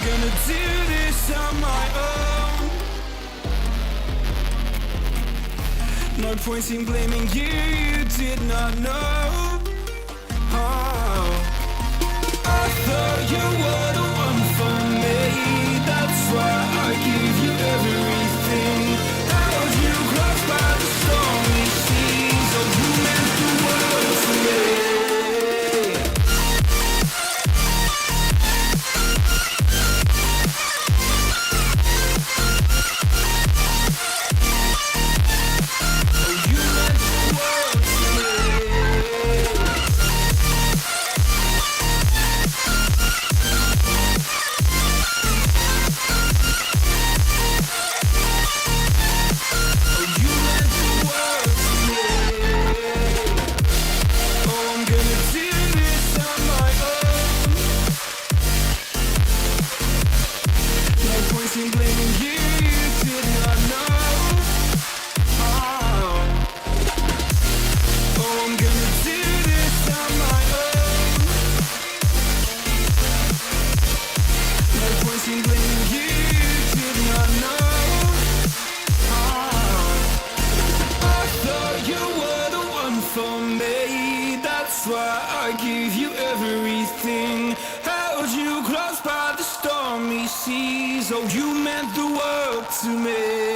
gonna do this on my own. No point in blaming you, you did not know. Oh, I thought you were the one for me. That's why I give you everything. Held you close by the stormy seas. Oh, you meant the world to me. Oh, you meant the world to me.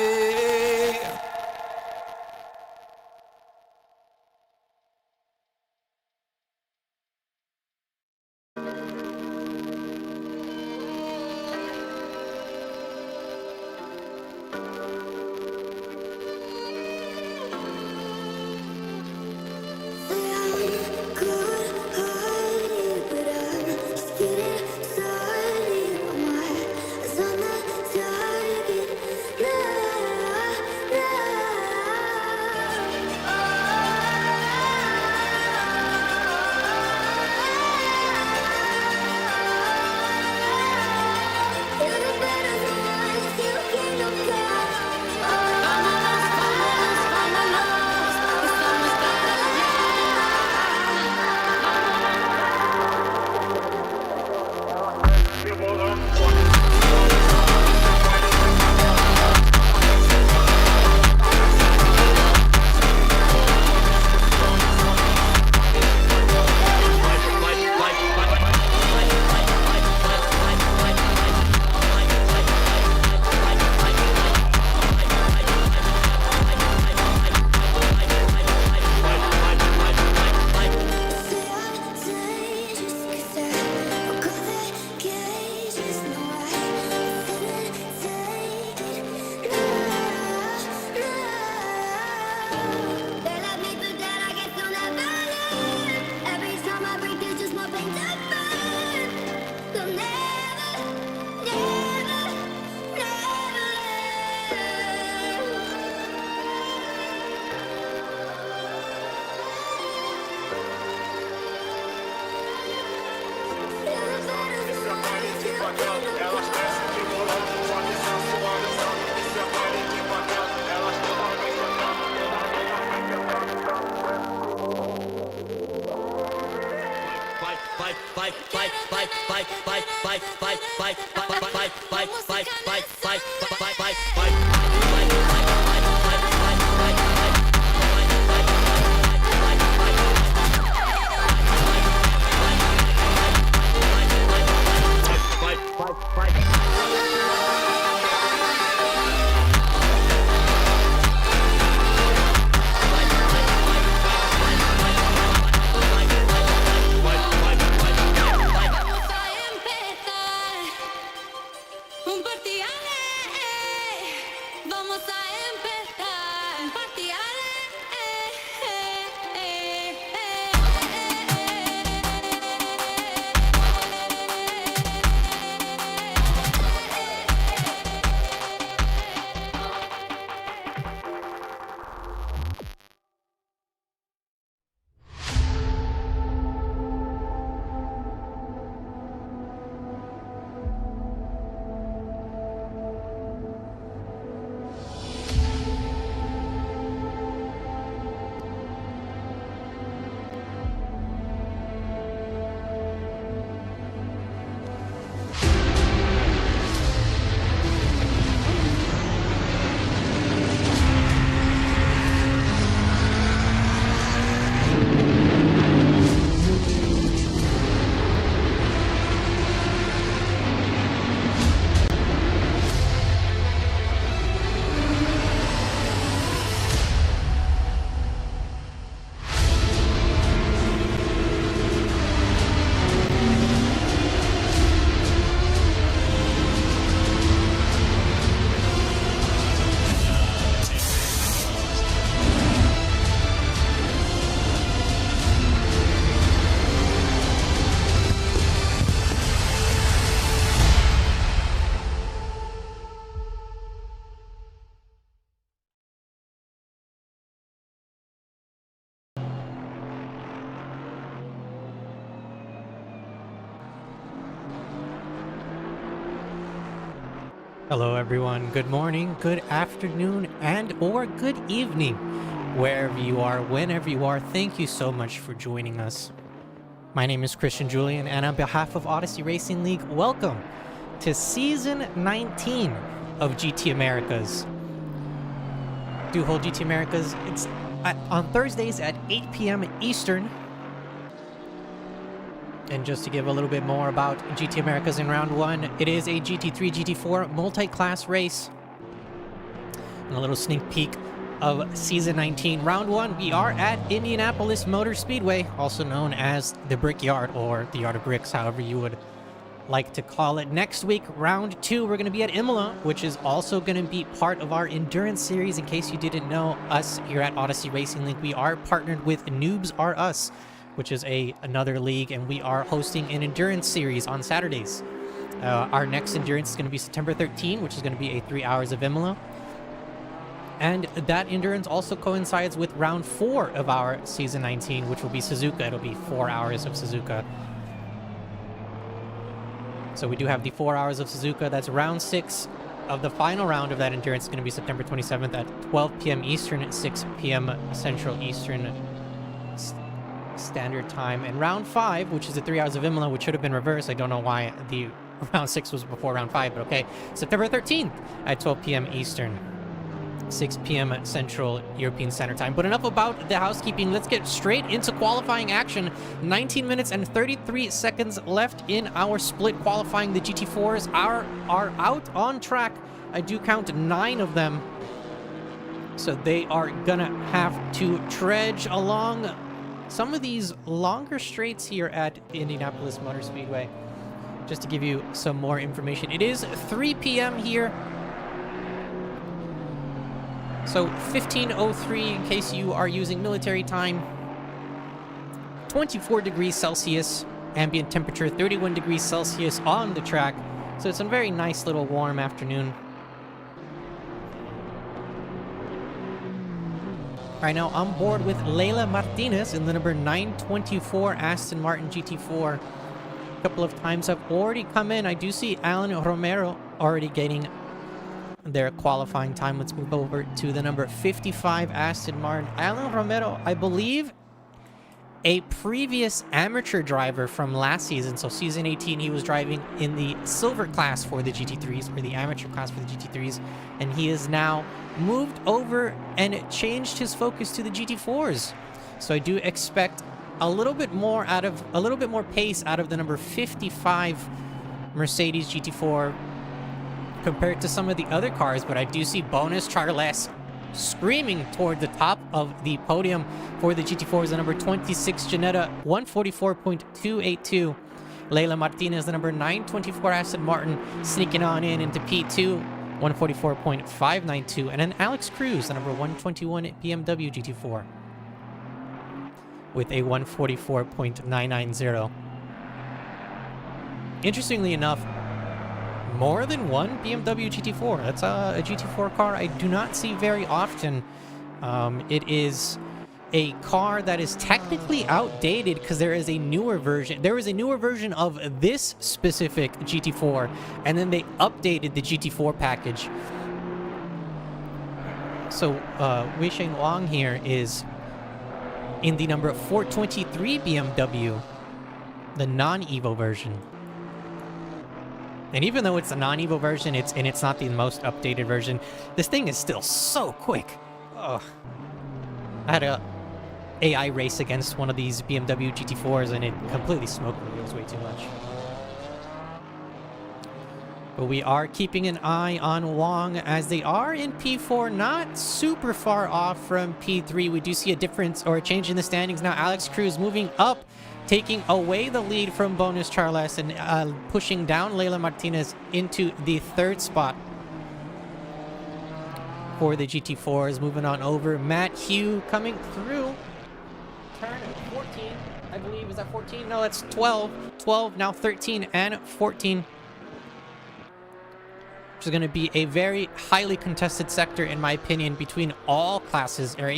Hello everyone, good morning, good afternoon, and or good evening. Wherever you are, whenever you are, thank you so much for joining us. My name is Christian Julian, and on behalf of Odyssey Racing League, welcome to Season 19 of GT Americas. Do hold GT Americas, it's on Thursdays at 8 p.m. Eastern. And just to give a little bit more about GT Americas in round one, it is a GT3, GT4 multi-class race. And a little sneak peek of Season 19. Round one, we are at Indianapolis Motor Speedway, also known as the Brickyard, or the Yard of Bricks, however you would like to call it. Next week, round two, we're going to be at Imola, which is also going to be part of our endurance series. In case you didn't know, us here at Odyssey Racing League, we are partnered with Noobs R Us, which is another league, and we are hosting an endurance series on Saturdays. Our next endurance is going to be September 13, which is going to be a 3 hours of Imola. And that endurance also coincides with round 4 of our Season 19, which will be Suzuka. It'll be 4 hours of Suzuka. So we do have the 4 hours of Suzuka. That's round 6 of the final round of that endurance. It's going to be September 27th at 12 p.m. Eastern, 6 p.m. Central Eastern Standard Time. And round 5, which is the 3 hours of Imola, which should have been reversed. I don't know why the round 6 was before round 5, but okay. September 13th at 12 p.m. Eastern, 6 p.m. Central European Standard Time. But enough about the housekeeping. Let's get straight into qualifying action. 19 minutes and 33 seconds left in our split qualifying. The GT4s are out on track. I do count 9 of them. So they are gonna have to trudge along some of these longer straights here at Indianapolis Motor Speedway. Just to give you some more information, it is 3 p.m. here. So 15:03 in case you are using military time. 24 degrees Celsius, ambient temperature 31 degrees Celsius on the track. So it's a very nice little warm afternoon. Right now, I'm board with Leila Martinez in the number 924 Aston Martin GT4. A couple of times have already come in. I do see Alan Romero already getting their qualifying time. Let's move over to the number 55 Aston Martin. Alan Romero, I believe, a previous amateur driver from last season. So season 18, he was driving in the silver class for the GT3s, or the amateur class for the GT3s, and he is now moved over and changed his focus to the GT4s. So I do expect a little bit more pace out of the number 55 Mercedes GT4 compared to some of the other cars. But I do see Bonus Charles screaming toward the top of the podium for the GT4s. The number 26 Ginetta, 144.282. Leila Martinez, the number 924 Aston Martin, sneaking on in into P2, 144.592. And then Alex Cruz, the number 121 BMW GT4, with a 144.990. Interestingly enough, more than one BMW GT4. That's a GT4 car I do not see very often. It is a car that is technically outdated because there is a newer version. There is a newer version of this specific GT4, and then they updated the GT4 package. So Wei Sheng Wang here is in the number 423 BMW, the non-Evo version. And even though it's a non-Evo version, it's not the most updated version, this thing is still so quick. Ugh. I had a AI race against one of these BMW GT4s, and it completely smoked me. It was way too much. But we are keeping an eye on Wang as they are in P4, not super far off from P3. We do see a difference or a change in the standings now. Alex Cruz moving up, taking away the lead from Bonus Charles and pushing down Leila Martinez into the 3rd spot for the GT4s. Moving on over, Matt Hugh coming through. Turn 14, I believe. Is that 14? No, that's 12. 12, now 13 and 14. Which is going to be a very highly contested sector, in my opinion, between all classes, or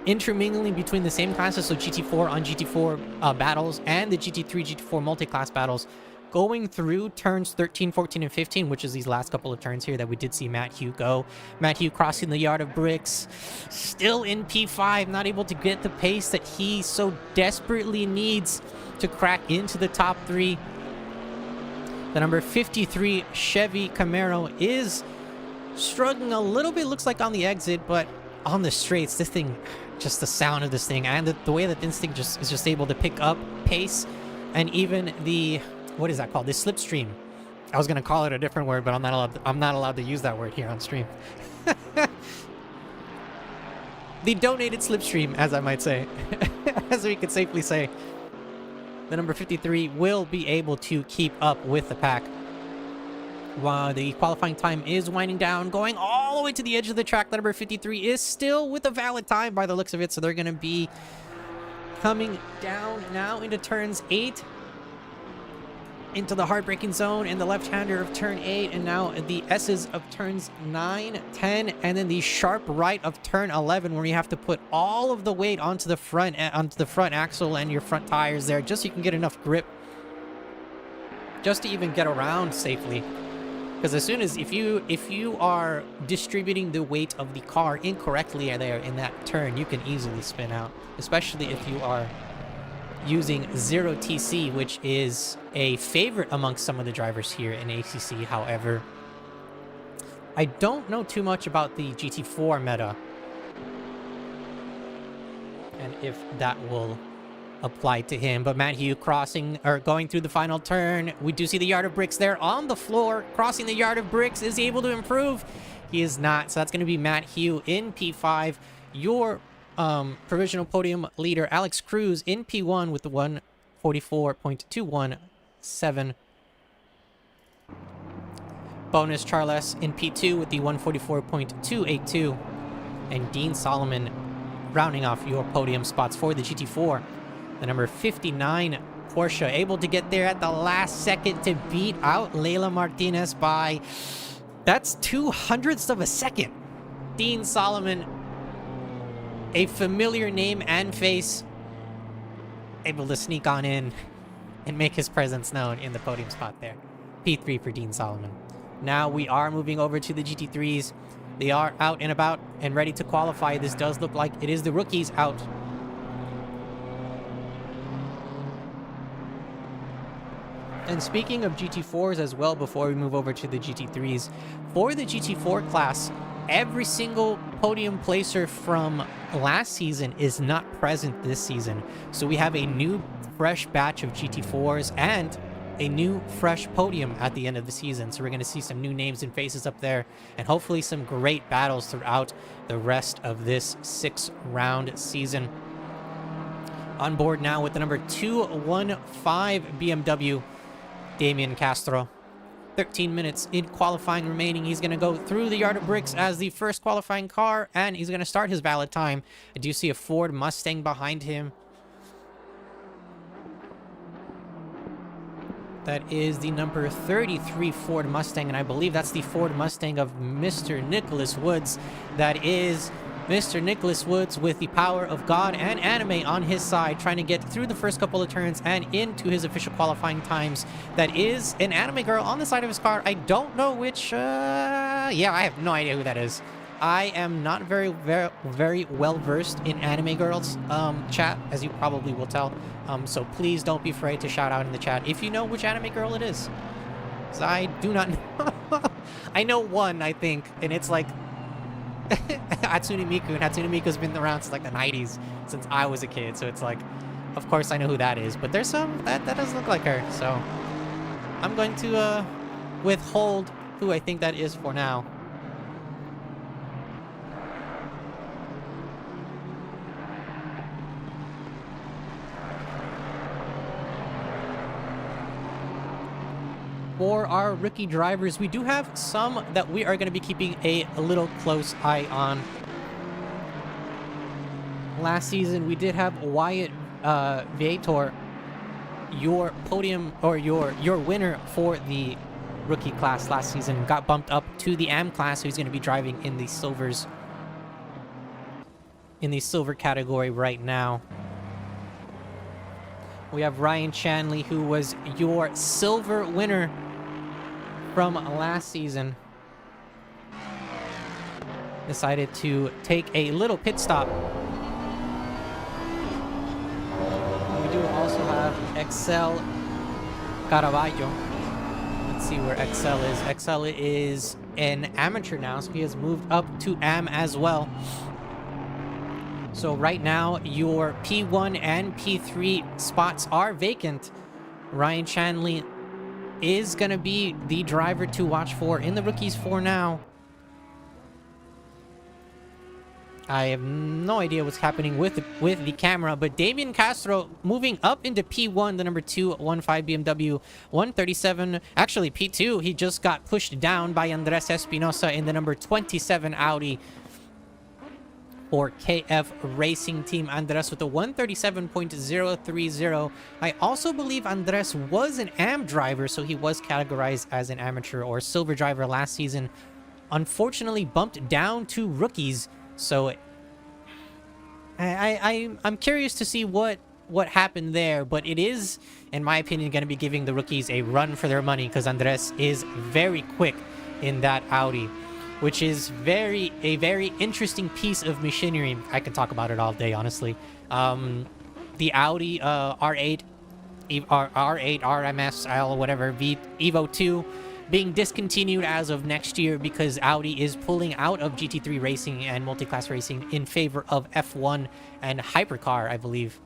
intermingling between the same classes, so GT4 on GT4 battles and the GT3, GT4 multi-class battles. going through turns 13, 14, and 15, which is these last couple of turns here that we did see Matt Hugh go. Matt Hugh crossing the yard of bricks, still in P5, not able to get the pace that he so desperately needs to crack into the top 3. The number 53 Chevy Camaro is struggling a little bit, looks like on the exit, but on the straights, this thing, just the sound of this thing and the way that this thing is just able to pick up pace, and even the, what is that called? The slipstream. I was gonna call it a different word, but I'm not allowed to use that word here on stream. The donated slipstream, as I might say, as we could safely say. The number 53 will be able to keep up with the pack. While the qualifying time is winding down, going all the way to the edge of the track, the number 53 is still with a valid time by the looks of it, so they're going to be coming down now into turns 8, into the heartbreaking zone, and the left-hander of turn 8, and now the S's of turns 9, 10, and then the sharp right of turn 11, where you have to put all of the weight onto the front axle and your front tires there, just so you can get enough grip, just to even get around safely. Because as soon as, if you are distributing the weight of the car incorrectly there in that turn, you can easily spin out, especially if you are using 0TC, which is a favorite amongst some of the drivers here in ACC. However, I don't know too much about the GT4 meta and if that will apply to him. But Matt Hugh going through the final turn. We do see the yard of bricks there on the floor. Crossing the yard of bricks. Is he able to improve? He is not. So that's going to be Matt Hugh in P5. Your provisional podium leader, Alex Cruz, in P1 with the 144.217. Bonus Charles in P2 with the 144.282. And Dean Solomon rounding off your podium spots for the GT4. The number 59 Porsche able to get there at the last second to beat out Leila Martinez by, that's 0.02 of a second. Dean Solomon, a familiar name and face, able to sneak on in and make his presence known in the podium spot there. P3 for Dean Solomon. Now we are moving over to the GT3s. They are out and about and ready to qualify. This does look like it is the rookies out. And speaking of GT4s as well, before we move over to the GT3s, for the GT4 class, every single podium placer from last season is not present this season. So we have a new fresh batch of GT4s and a new fresh podium at the end of the season. So we're going to see some new names and faces up there, and hopefully some great battles throughout the rest of this 6-round season. On board now with the number 215 BMW, Damian Castro. 13 minutes in qualifying remaining. He's going to go through the yard of bricks as the first qualifying car, and he's going to start his valid time. I do see a Ford Mustang behind him. That is the number 33 Ford Mustang, and I believe that's the Ford Mustang of Mr. Nicholas Woods. That is Mr. Nicholas Woods with the power of God and anime on his side, trying to get through the first couple of turns and into his official qualifying times. That is an anime girl on the side of his car. I don't know which, yeah, I have no idea who that is. I am not very well versed in anime girls chat, as you probably will tell. So please don't be afraid to shout out in the chat if you know which anime girl it is. 'Cause I do not know. I know one, I think, and it's like Hatsune Miku, and Hatsune Miku's been around since like the 90s, since I was a kid, so it's like, of course I know who that is, but there's some, that doesn't look like her, so I'm going to withhold who I think that is for now. For our rookie drivers, we do have some that we are going to be keeping a little close eye on. Last season, we did have Wyatt Viator, your podium, or your winner for the rookie class last season, got bumped up to the AM class, so he's going to be driving in the silvers, in the silver category right now. We have Ryan Chanley, who was your silver winner from last season. Decided to take a little pit stop. We do also have Excel Caraballo. Let's see where Excel is. Excel is an amateur now, so he has moved up to AM as well. So right now, your P1 and P3 spots are vacant. Ryan Chanley is going to be the driver to watch for in the Rookies for now. I have no idea what's happening with the camera, but Damian Castro moving up into P1, the number 215 BMW 137. Actually, P2, he just got pushed down by Andres Espinosa in the number 27 Audi for KF Racing Team. Andres with a 137.030. I also believe Andres was an AM driver, so he was categorized as an amateur or silver driver last season. Unfortunately, bumped down to Rookies. So I'm curious to see what happened there, but it is, in my opinion, going to be giving the Rookies a run for their money because Andres is very quick in that Audi, which is a very interesting piece of machinery. I can talk about it all day, honestly. The Audi R8, R8, RMS, whatever, Evo 2, being discontinued as of next year because Audi is pulling out of GT3 racing and multi-class racing in favor of F1 and hypercar, I believe.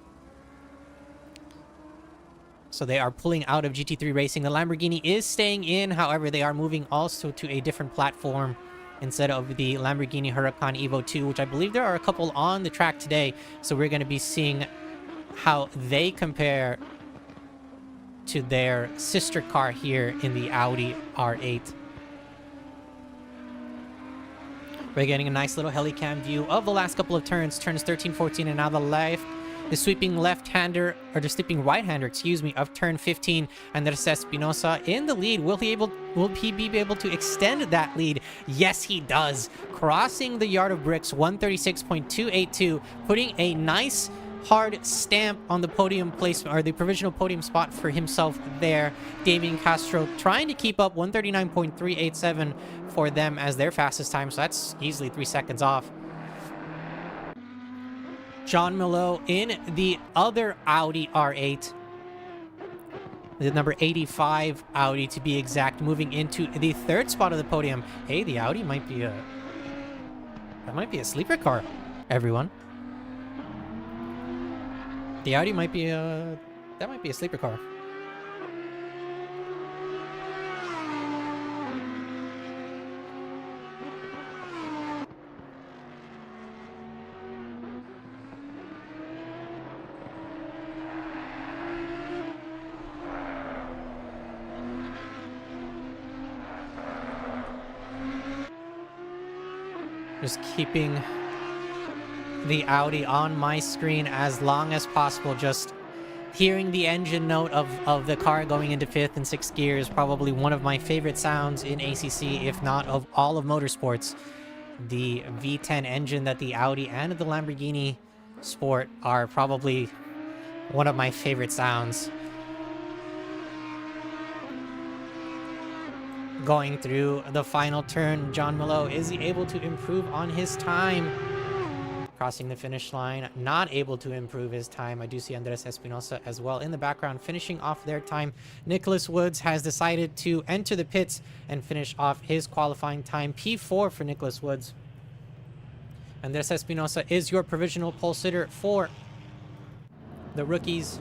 So they are pulling out of GT3 racing. The Lamborghini is staying in. However, they are moving also to a different platform instead of the Lamborghini Huracan Evo 2, which I believe there are a couple on the track today. So we're going to be seeing how they compare to their sister car here in the Audi R8. We're getting a nice little helicam view of the last couple of turns, turns 13, 14, and now the sweeping left-hander, or the sweeping right-hander, excuse me, of turn 15. Andres Espinosa in the lead. Will he be able to extend that lead? Yes, he does. Crossing the yard of bricks, 136.282, putting a nice hard stamp on the podium placement, or the provisional podium spot for himself there. Damian Castro trying to keep up 139.387 for them as their fastest time, so that's easily 3 seconds off. John Milo in the other Audi R8, the number 85 Audi to be exact, moving into the third spot of the podium. Hey, the Audi might be a sleeper car, everyone. The Audi might be a sleeper car. Just keeping the Audi on my screen as long as possible. Just hearing the engine note of the car going into 5th and 6th gear is probably one of my favorite sounds in ACC, if not of all of motorsports. The V10 engine that the Audi and the Lamborghini sport are probably one of my favorite sounds. Going through the final turn, John Milo, is he able to improve on his time? Crossing the finish line, not able to improve his time. I do see Andres Espinosa as well in the background finishing off their time. Nicholas Woods has decided to enter the pits and finish off his qualifying time. P4 for Nicholas Woods. Andres Espinosa is your provisional pole sitter for the rookies,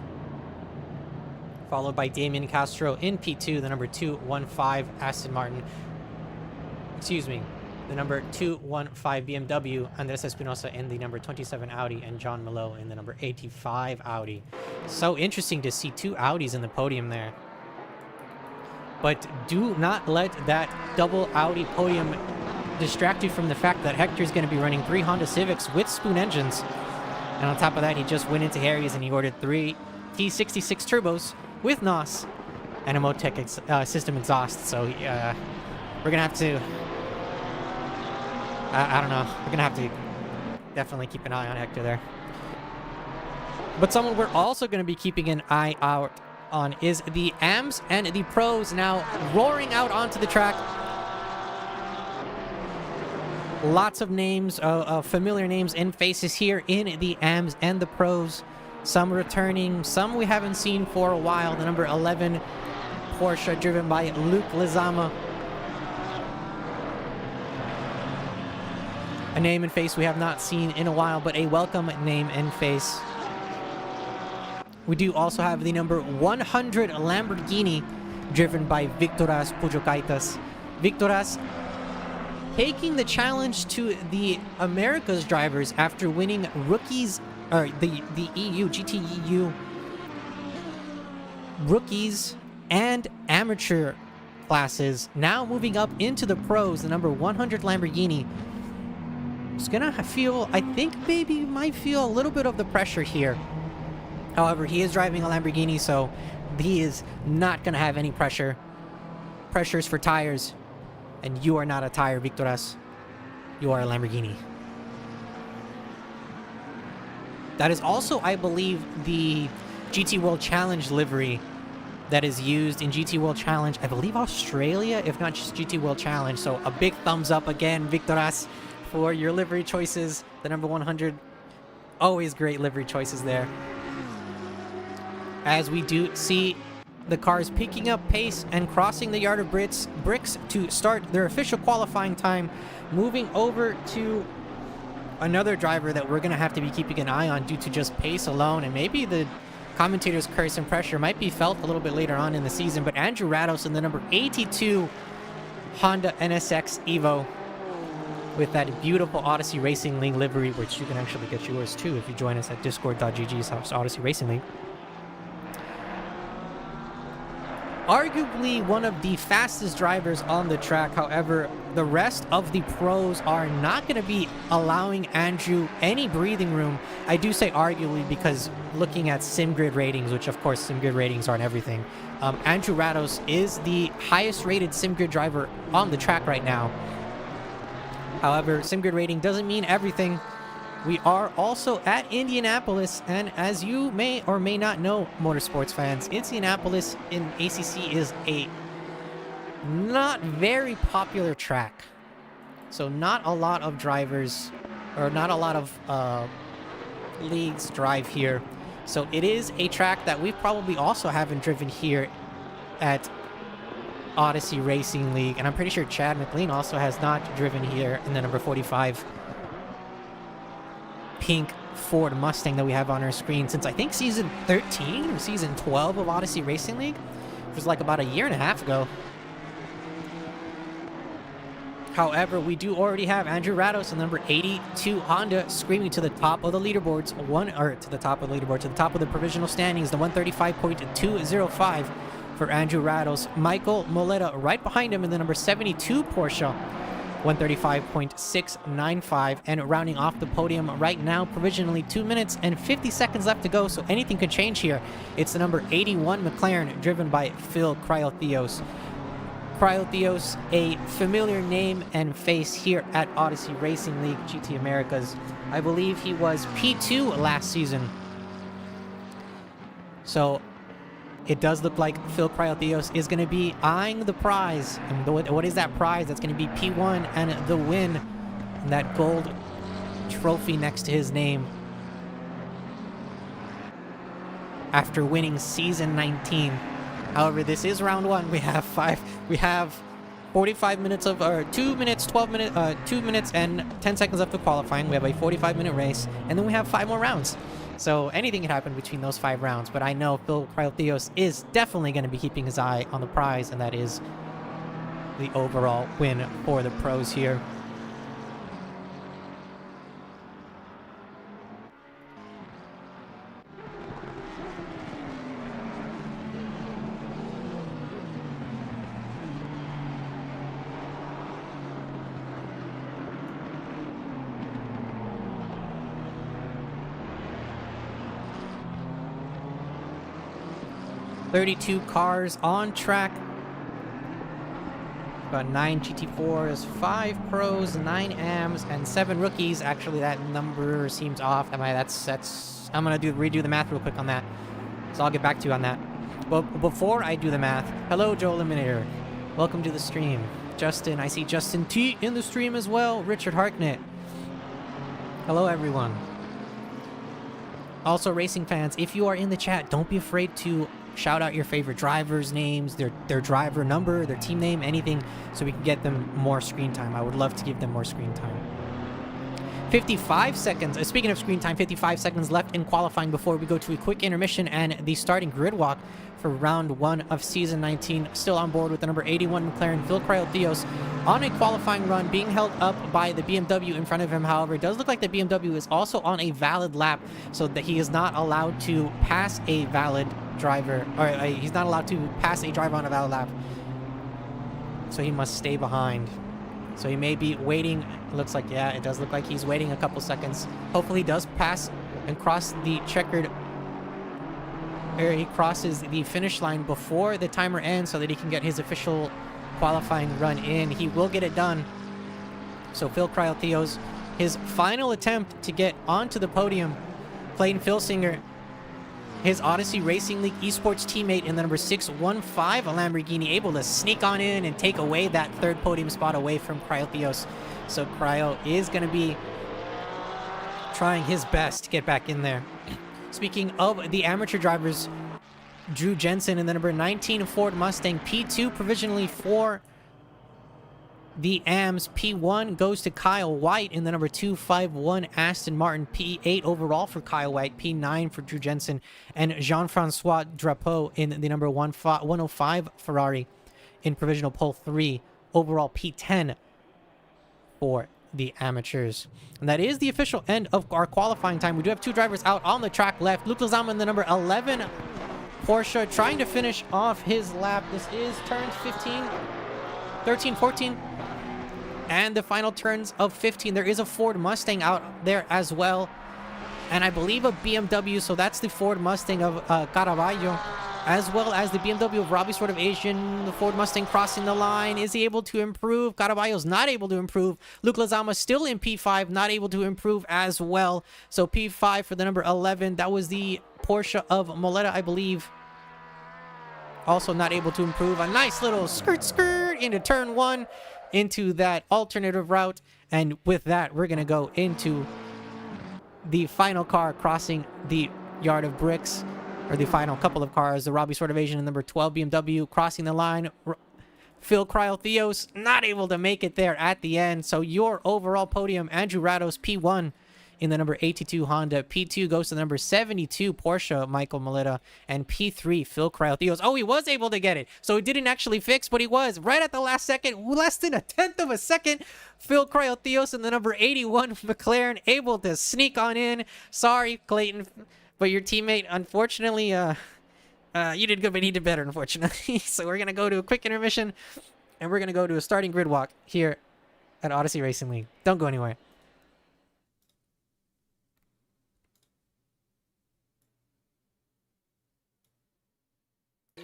followed by Damian Castro in P2, the number 215 Aston Martin. Excuse me. The number 215 BMW, Andres Espinosa in the number 27 Audi, and John Milo in the number 85 Audi. So interesting to see two Audis in the podium there. But do not let that double Audi podium distract you from the fact that Hector's going to be running 3 Honda Civics with spoon engines. And on top of that, he just went into Harry's and he ordered 3 T66 turbos with NOS and a Motec system exhaust. So we're going to have to... I don't know. We're going to have to definitely keep an eye on Hector there. But someone we're also going to be keeping an eye out on is the AMs and the pros now roaring out onto the track. Lots of names, familiar names and faces here in the AMs and the pros. Some returning, some we haven't seen for a while. The number 11 Porsche driven by Luke Lizama. A name and face we have not seen in a while, but a welcome name and face. We do also have the number 100 Lamborghini driven by Victoras Pujokaitas. Victoras taking the challenge to the Americas drivers after winning rookies, or the EU, GTEU rookies and amateur classes. Now moving up into the pros, the number 100 Lamborghini is gonna feel, I think maybe might feel a little bit of the pressure here. However, he is driving a Lamborghini, so he is not gonna have any pressure. Pressure's for tires. And you are not a tire, Victoras. You are a Lamborghini. That is also, I believe, the GT World Challenge livery that is used in GT World Challenge. I believe Australia, if not just GT World Challenge. So a big thumbs up again, Victoras, for your livery choices. The number 100, always great livery choices there. As we do see the cars picking up pace and crossing the yard of bricks to start their official qualifying time, moving over to another driver that we're going to have to be keeping an eye on due to just pace alone, and maybe the commentators' curse and pressure might be felt a little bit later on in the season. But Andrew Rados in the number 82 Honda NSX Evo with that beautiful Odyssey Racing League livery, which you can actually get yours too if you join us at discord.gg/Odyssey Racing League. Arguably one of the fastest drivers on the track. However, the rest of the pros are not going to be allowing Andrew any breathing room. I do say arguably because looking at SimGrid ratings, which of course SimGrid ratings aren't everything, Andrew Rados is the highest rated SimGrid driver on the track right now. However, SimGrid rating doesn't mean everything. We are also at Indianapolis, and as you may or may not know, motorsports fans, Indianapolis in ACC is a not very popular track. So not a lot of drivers, or not a lot of leagues drive here. So it is a track that we probably also haven't driven here at Odyssey Racing League, and I'm pretty sure Chad McLean also has not driven here in the number 45 pink Ford Mustang that we have on our screen since I think season 13 or season 12 of Odyssey Racing League. It was like about a year and a half ago. However, we do already have Andrew Rados in number 82 Honda screaming to the top of the leaderboards, to the top of the provisional standings, the 135.205 for Andrew Rados. Michael Moleta right behind him in the number 72 Porsche, 135.695, and rounding off the podium right now, provisionally 2 minutes and 50 seconds left to go, so anything could change here. It's the number 81 McLaren, driven by Phil Cryotheos. Cryotheos, a familiar name and face here at Odyssey Racing League GT Americas. I believe he was P2 last season. So it does look like Phil Cryotheos is going to be eyeing the prize. And what is that prize? That's going to be P1 and the win. And that gold trophy next to his name. After winning season 19. However, this is round one. We have 45 minutes of, or 2 minutes, 2 minutes and 10 seconds left of qualifying. We have a 45-minute race, and then we have 5 more rounds. So anything can happen between those 5 rounds, but I know Phil Cryotheos is definitely going to be keeping his eye on the prize, and that is the overall win for the pros here. "32 cars on track. About 9 GT4s, 5 pros, 9 AMs, and 7 rookies." Actually, that number seems off. That's I'm going to redo the math real quick on that. So I'll get back to you on that. But before I do the math, hello, Joe Eliminator. Welcome to the stream. Justin, I see Justin T in the stream as well. Richard Harknett. Hello, everyone. Also, racing fans, if you are in the chat, don't be afraid to shout out your favorite drivers' names, their driver number, their team name, anything, so we can get them more screen time. I would love to give them more screen time. 55 seconds. Speaking of screen time, 55 seconds left in qualifying before we go to a quick intermission and the starting grid walk for round 1 of season 19. Still on board with the number 81 McLaren, Phil Theos, on a qualifying run, being held up by the BMW in front of him. However, it does look like the BMW is also on a valid lap, so that he is not allowed to pass a valid driver, or he's not allowed to pass a driver on a valid lap. So he must stay behind. So he may be waiting. It looks like, yeah, it does look like he's waiting a couple seconds. Hopefully he does pass and cross the checkered, or he crosses the finish line before the timer ends so that he can get his official qualifying run in. He will get it done. So Phil Theos, his final attempt to get onto the podium. Clayton Filsinger, his Odyssey Racing League esports teammate in the number 615, a Lamborghini, able to sneak on in and take away that third podium spot away from Theos. So Cryo is going to be trying his best to get back in there. Speaking of the amateur drivers, Drew Jensen in the number 19 Ford Mustang, P2 provisionally for the AMS. P1 goes to Kyle White in the number 251 Aston Martin. P8 overall for Kyle White. P9 for Drew Jensen. And Jean-Francois Drapeau in the number 105 Ferrari in provisional pole 3. Overall P10 for the amateurs. And that is the official end of our qualifying time. We do have 2 drivers out on the track left. Luke Lozama in the number 11 Porsche, trying to finish off his lap. This is turns 15, 13, 14, and the final turns of 15. There is a Ford Mustang out there as well, and I believe a BMW. So that's the Ford Mustang of Caraballo, as well as the BMW of Robbie Sort of Asian. The Ford Mustang crossing the line. Is he able to improve? Caraballo's not able to improve. Luke Lozama still in P5, not able to improve as well. So P5 for the number 11. That was the Porsche of Moletta, I believe. Also not able to improve. A nice little skirt into turn 1, into that alternative route. And with that, we're going to go into the final car crossing the yard of bricks, or the final couple of cars. The Robbie Sort of Asian and number 12 BMW crossing the line. Phil Theos not able to make it there at the end. So your overall podium, Andrew Rados, P1 in the number 82 Honda. P2 goes to the number 72 Porsche, Michael Moletta. And P3, Phil Theos. Oh, he was able to get it. So he didn't actually fix, but he was. Right at the last second, less than a tenth of a second, Phil Theos in the number 81 McLaren, able to sneak on in. Sorry, Clayton, but your teammate, unfortunately, you did good, but he did better, unfortunately. So we're going to go to a quick intermission, and we're going to go to a starting grid walk here at Odyssey Racing League. Don't go anywhere.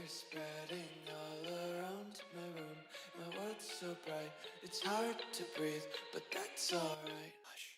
Spreading all around my room, my world's so bright, it's hard to breathe, but that's alright. Hush.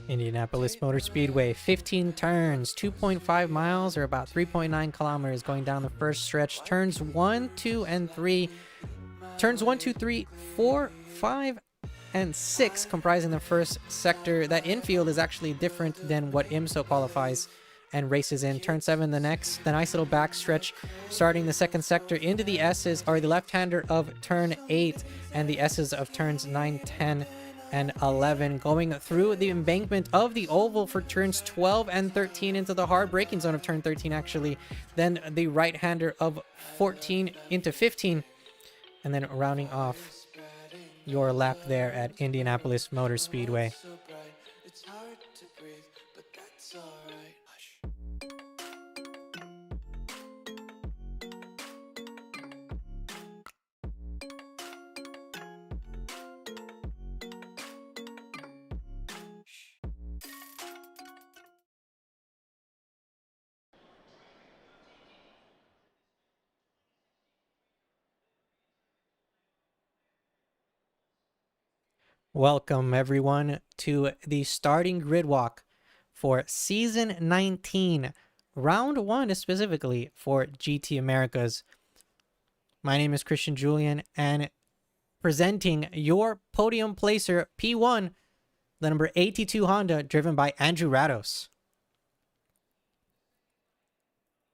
Indianapolis Motor Speedway, 15 turns, 2.5 miles, or about 3.9 kilometers going down the first stretch. Turns 1, 2, and 3. Turns 1, 2, 3, 4, 5, and 6 comprising the first sector. That infield is actually different than what IMSO qualifies and races in. Turn 7 the next. The nice little back stretch starting the second sector into the S's, or the left-hander of turn 8 and the S's of turns 9, 10, and 11, going through the embankment of the oval for turns 12 and 13 into the hard braking zone of turn 13 actually, then the right-hander of 14 into 15, and then rounding off your lap there at Indianapolis Motor Speedway. It's hard to breathe, but that's alright. Hush. Welcome, everyone, to the starting grid walk for Season 19, Round 1 specifically for GT Americas. My name is Christian Julian, and presenting your podium placer, P1, the number 82 Honda, driven by Andrew Rados.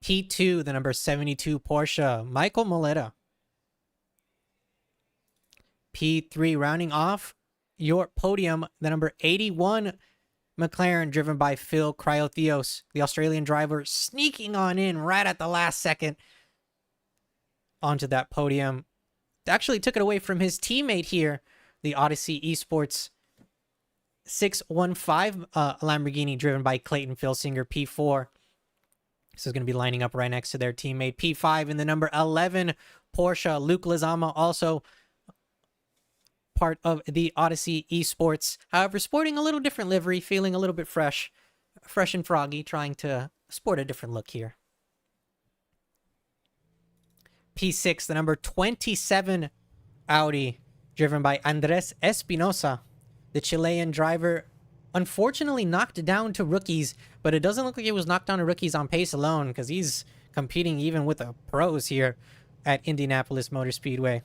P2, the number 72 Porsche, Michael Moleta. P3, rounding off your podium, the number 81 McLaren, driven by Phil Cryotheos, the Australian driver, sneaking on in right at the last second onto that podium. Actually took it away from his teammate here, the Odyssey Esports 615 Lamborghini, driven by Clayton Filsinger, P4. This is going to be lining up right next to their teammate. P5 in the number 11 Porsche, Luke Lizama, also part of the Odyssey Esports. However, sporting a little different livery, feeling a little bit fresh and froggy, trying to sport a different look here. P6, the number 27 Audi, driven by Andres Espinosa, the Chilean driver, unfortunately knocked down to rookies, but it doesn't look like he was knocked down to rookies on pace alone, because he's competing even with the pros here at Indianapolis Motor Speedway.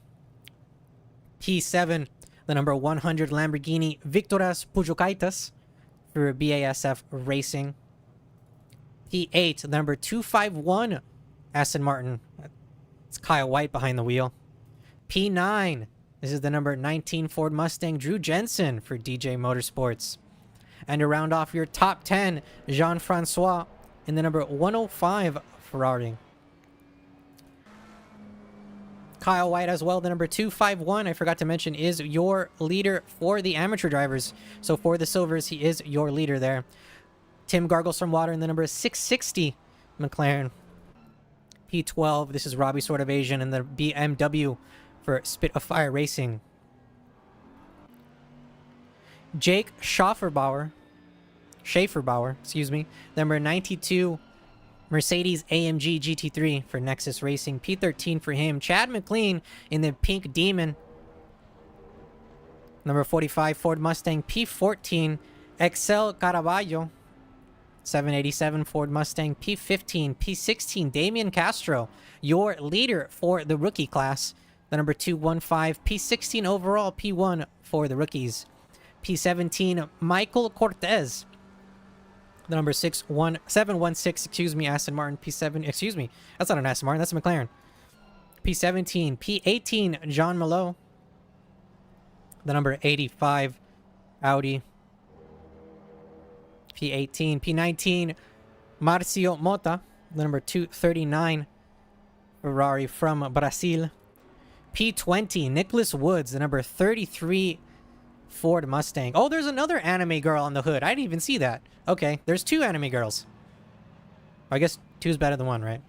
P7, the number 100 Lamborghini Victoras Pujokaitas for BASF Racing. P8, the number 251 Aston Martin. It's Kyle White behind the wheel. P9, this is the number 19 Ford Mustang Drew Jensen for DJ Motorsports. And to round off your top 10, Jean-Francois in the number 105 Ferrari. Kyle White as well, the number 251, I forgot to mention, is your leader for the amateur drivers. So for the silvers, he is your leader there. Tim Gargles from Water in the number 660 McLaren. P12, this is Robbie Sort of Asian in the BMW for Spit of Fire Racing. Jake Schaeferbauer, number 92 Mercedes AMG GT3 for Nexus Racing. P13 for him. Chad McLean in the Pink Demon. Number 45 Ford Mustang. P14 Excel Caraballo, 787 Ford Mustang. P15 P16 Damian Castro, your leader for the rookie class. The number 215 P16 overall, P1 for the rookies. P17 Michael Cortez, the number 716, Aston Martin. P7, excuse me, that's not an Aston Martin, that's a McLaren. P17 P18 John Malot, the number 85 Audi. P18 P19 Marcio Mota, the number 239 Ferrari from Brazil. P20 Nicholas Woods, the number 33 Ford Mustang. Oh, there's another anime girl on the hood. I didn't even see that. Okay, there's two anime girls. I guess two's better than one, right?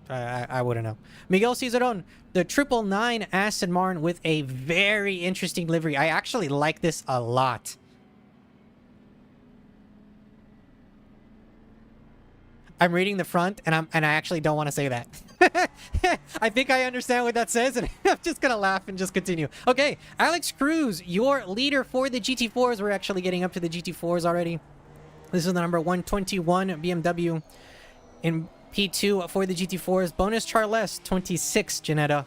I wouldn't know. Miguel Cizeron, the 999 Aston Martin with a very interesting livery. I actually like this a lot. I'm reading the front, and I actually don't want to say that. I think I understand what that says, and I'm just gonna laugh and just continue. Okay, Alex Cruz, your leader for the GT4s. We're actually getting up to the GT4s already. This is the number 121 BMW in P2 for the GT4s. Bonus Charles, 26 Janetta.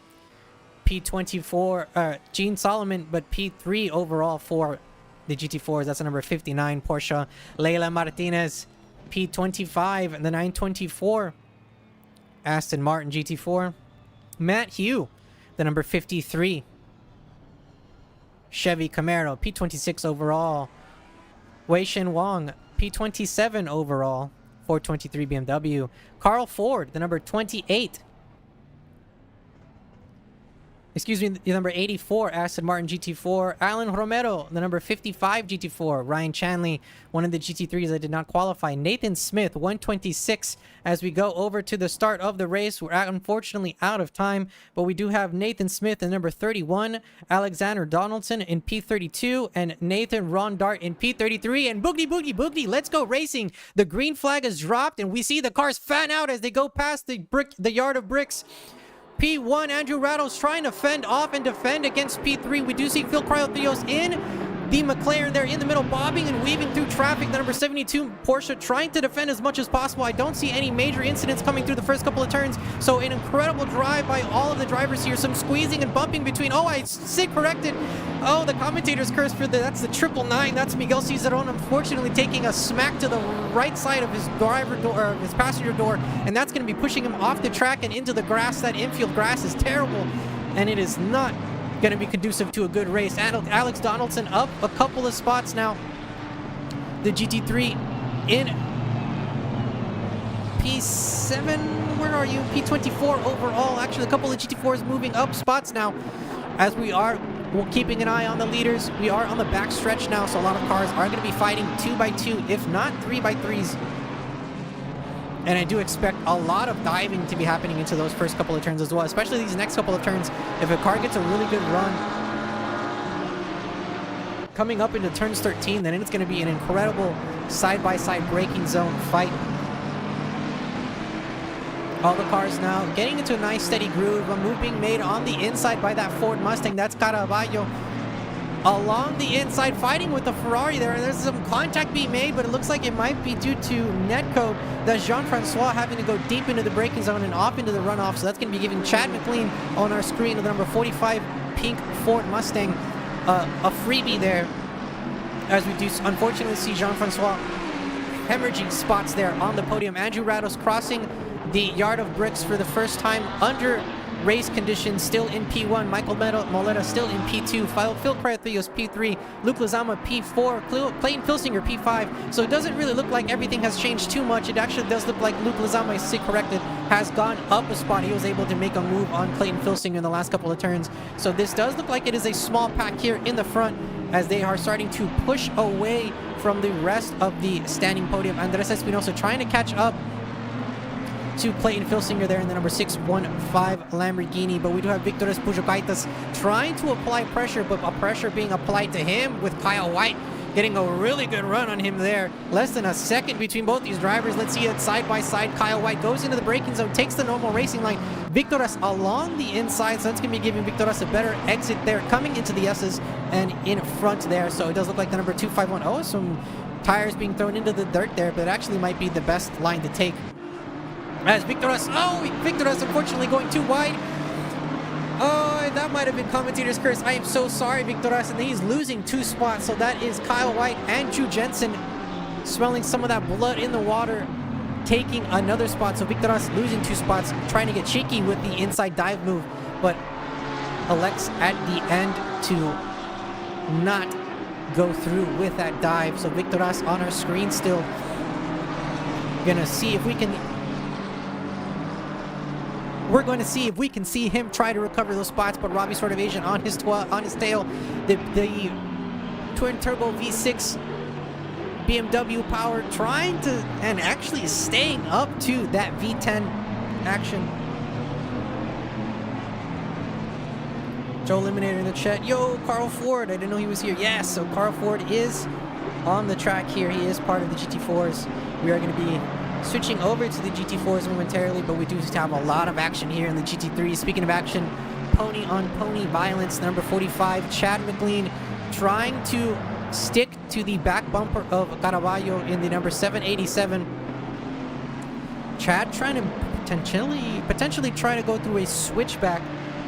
P24 Gene Solomon, but P3 overall for the GT4s. That's the number 59 Porsche. Leila Martinez, P25, and the 924 Aston Martin GT4. Matt Hugh, the number 53 Chevy Camaro, P26 overall. Wei Shin Wong, P27 overall, 423 BMW. Carl Ford, the number 28. Excuse me, the number 84 Aston Martin GT4. Alan Romero, the number 55 GT4. Ryan Chanley, one of the GT3s that did not qualify. Nathan Smith, 126. As we go over to the start of the race, we're unfortunately out of time, but we do have Nathan Smith in number 31, Alexander Donaldson in P32, and Nathan Ron Dart in P33. And boogity, boogity, boogity, let's go racing. The green flag is dropped, and we see the cars fan out as they go past the yard of bricks. P1, Andrew Rattles trying to fend off and defend against P3. We do see Phil Cryotheos in. the McLaren there in the middle, bobbing and weaving through traffic. The number 72 Porsche trying to defend as much as possible. I don't see any major incidents coming through the first couple of turns. So an incredible drive by all of the drivers here. Some squeezing and bumping between. Oh, I sit corrected. Oh, the commentator's curse for that's the 999. That's Miguel Cizeron, unfortunately taking a smack to the right side of his driver door, or his passenger door, and that's going to be pushing him off the track and into the grass. That infield grass is terrible, and it is not going to be conducive to a good race. Alex Donaldson up a couple of spots now. The GT3 in P7, where are you? P24 overall. Actually, a couple of GT4s moving up spots now as we are keeping an eye on the leaders. We are on the back stretch now, so a lot of cars are going to be fighting 2x2, if not 3x3s. And I do expect a lot of diving to be happening into those first couple of turns as well, especially these next couple of turns. If a car gets a really good run coming up into turns 13, then it's going to be an incredible side-by-side braking zone fight. All the cars now getting into a nice steady groove. A move being made on the inside by that Ford Mustang. That's Caraballo along the inside fighting with the Ferrari there. There's some contact being made, but it looks like it might be due to netcode. That's Jean-Francois having to go deep into the braking zone and off into the runoff. So that's going to be giving Chad McLean on our screen, the number 45 pink Ford Mustang, a freebie there. As we do unfortunately see Jean-Francois hemorrhaging spots there on the podium. Andrew Rados crossing the yard of bricks for the first time under race conditions, still in P1. Michael Moletta still in P2. Phil Krathrios P3. Luke Lezama P4. Clayton Filsinger P5. So it doesn't really look like everything has changed too much. It actually does look like Luke Lezama, I sit corrected, has gone up a spot. He was able to make a move on Clayton Filsinger in the last couple of turns. So this does look like it is a small pack here in the front as they are starting to push away from the rest of the standing podium. Andres Espinosa trying to catch up to Clayton Filsinger there in the number 615 Lamborghini, but we do have Victoras Pujokaitas trying to apply pressure, but a pressure being applied to him with Kyle White getting a really good run on him there. Less than a second between both these drivers. Let's see it side by side. Kyle White goes into the braking zone, takes the normal racing line. Victoras along the inside, so that's going to be giving Victoras a better exit there, coming into the S's and in front there. So it does look like the number 251. Oh, some tires being thrown into the dirt there, but it actually might be the best line to take. As Victoras unfortunately going too wide. Oh, that might have been commentator's curse. I am so sorry, Victoras, and he's losing 2 spots. So that is Kyle White and Drew Jensen smelling some of that blood in the water, taking another spot. So Victoras losing 2 spots, trying to get cheeky with the inside dive move, but elects at the end to not go through with that dive. So Victoras on our screen still. Gonna see if we can. We're going to see if we can see him try to recover those spots, but Robbie Sort of Asian on his tail. The twin turbo V6 BMW power trying to and actually staying up to that V10 action. Joe Eliminator in the chat. Yo, Carl Ford. I didn't know he was here. Yes, so Carl Ford is on the track here. He is part of the GT4s. We are going to be switching over to the GT4s momentarily, but we do have a lot of action here in the GT3. Speaking of action, pony on pony violence. Number 45, Chad McLean, trying to stick to the back bumper of Caraballo in the number 787. Chad trying to potentially try to go through a switchback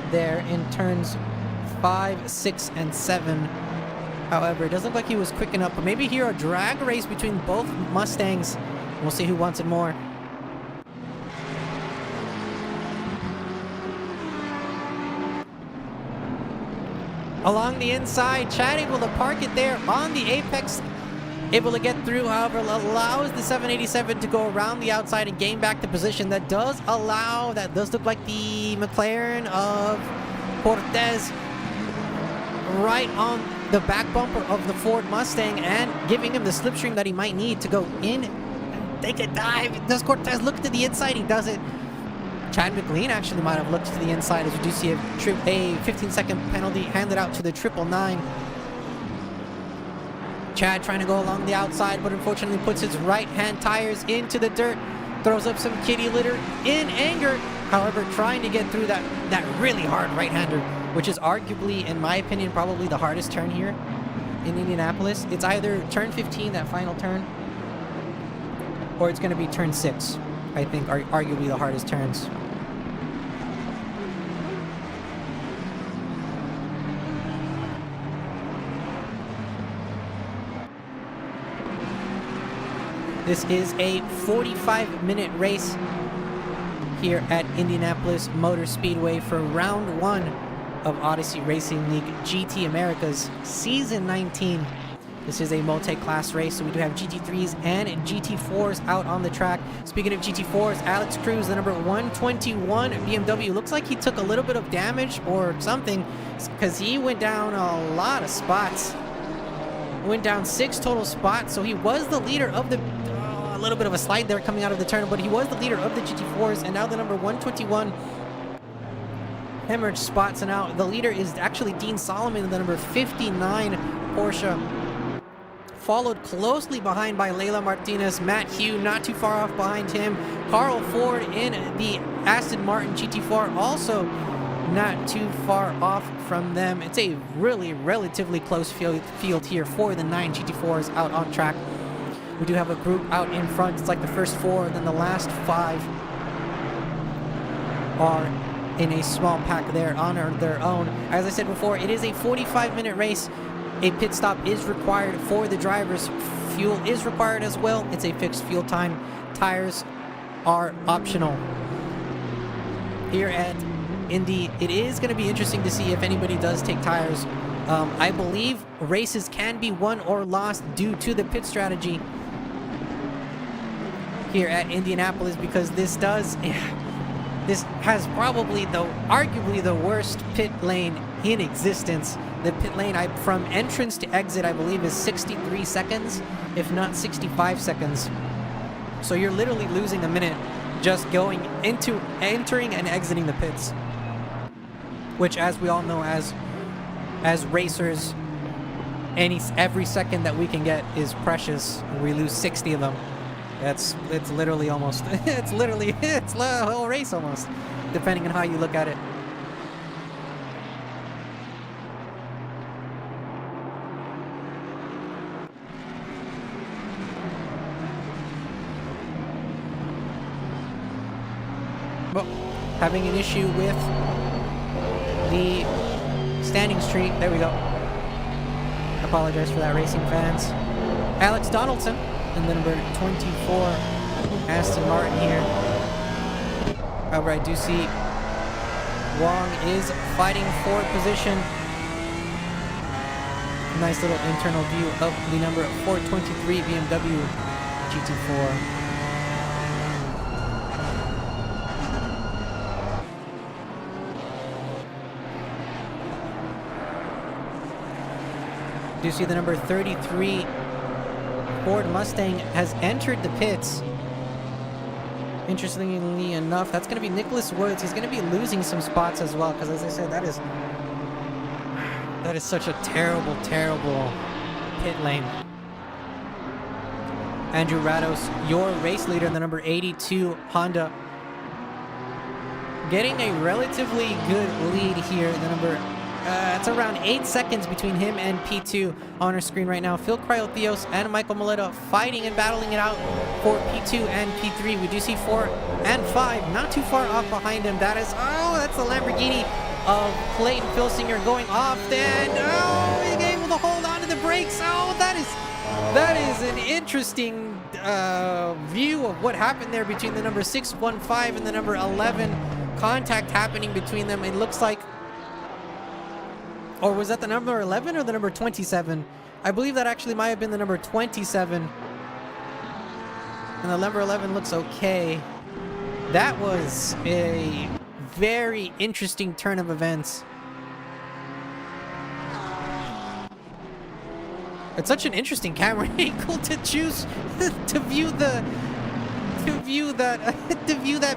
there in turns 5, 6, and 7. However, it doesn't look like he was quick enough, but maybe here a drag race between both Mustangs. We'll see who wants it more. Along the inside, Chad able to park it there on the apex. Able to get through, however, allows the 787 to go around the outside and gain back the position. That does look like the McLaren of Cortez right on the back bumper of the Ford Mustang and giving him the slipstream that he might need to go in. Take a dive. Does Cortez look to the inside? He doesn't. Chad McLean actually might have looked to the inside, as we do see a 15-second penalty handed out to the 999. Chad trying to go along the outside, but unfortunately puts his right-hand tires into the dirt. Throws up some kitty litter in anger. However, trying to get through that really hard right-hander, which is arguably, in my opinion, probably the hardest turn here. in Indianapolis, it's either turn 15, that final turn, or it's going to be turn 6. I think are arguably the hardest turns. This is a 45-minute race here at Indianapolis Motor Speedway for round 1 of Odyssey Racing League GT Americas Season 19. This is a multi-class race, so we do have GT3s and GT4s out on the track. Speaking of GT4s, Alex Cruz, the number 121 BMW, looks like he took a little bit of damage or something, because he went down a lot of spots. Went down 6 total spots, so he was the leader of the... a little bit of a slide there coming out of the turn, but he was the leader of the GT4s, and now the number 121 hemorrhage spots, and now the leader is actually Dean Solomon, the number 59 Porsche. Followed closely behind by Leila Martinez, Matt Hugh not too far off behind him, Carl Ford in the Aston Martin GT4 also not too far off from them. It's a really relatively close field here for the 9 GT4s out on track. We do have a group out in front. It's like the first 4, then the last 5 are in a small pack there on their own. As I said before, it is a 45-minute race. A pit stop is required for the drivers. Fuel is required as well. It's a fixed fuel time. Tires are optional. Here at Indy, it is going to be interesting to see if anybody does take tires. I believe races can be won or lost due to the pit strategy here at Indianapolis, because this has probably arguably the worst pit lane in existence. The pit lane from entrance to exit, I believe, is 63 seconds, if not 65 seconds. So you're literally losing a minute just going into entering and exiting the pits, which, as we all know, as racers, every second that we can get is precious. We lose 60 of them. It's literally almost it's the whole race almost, depending on how you look at it. Well, having an issue with the standing street. There we go. Apologize for that, racing fans. Alex Donaldson and the number 24 Aston Martin here. However, I do see Wong is fighting for position. Nice little internal view of the number 423 BMW GT4. Do see the number 33 Ford Mustang has entered the pits. Interestingly enough, that's going to be Nicholas Woods. He's going to be losing some spots as well, because as I said, that is such a terrible pit lane. Andrew Rados, your race leader, the number 82 Honda, getting a relatively good lead here. The number it's around 8 seconds between him and P2 on our screen right now. Phil Cryotheos and Michael Moletta fighting and battling it out for P2 and P3. We do see 4 and 5 not too far off behind him. That's the Lamborghini of Clayton Pilsinger going off. Then he's able to hold on to the brakes. That is an interesting view of what happened there between the number 615 and the number 11. Contact happening between them. It looks like, or was that the number 11 or the number 27? I believe that actually might have been the number 27. And the number 11 looks okay. That was a very interesting turn of events. It's such an interesting camera angle to choose to view that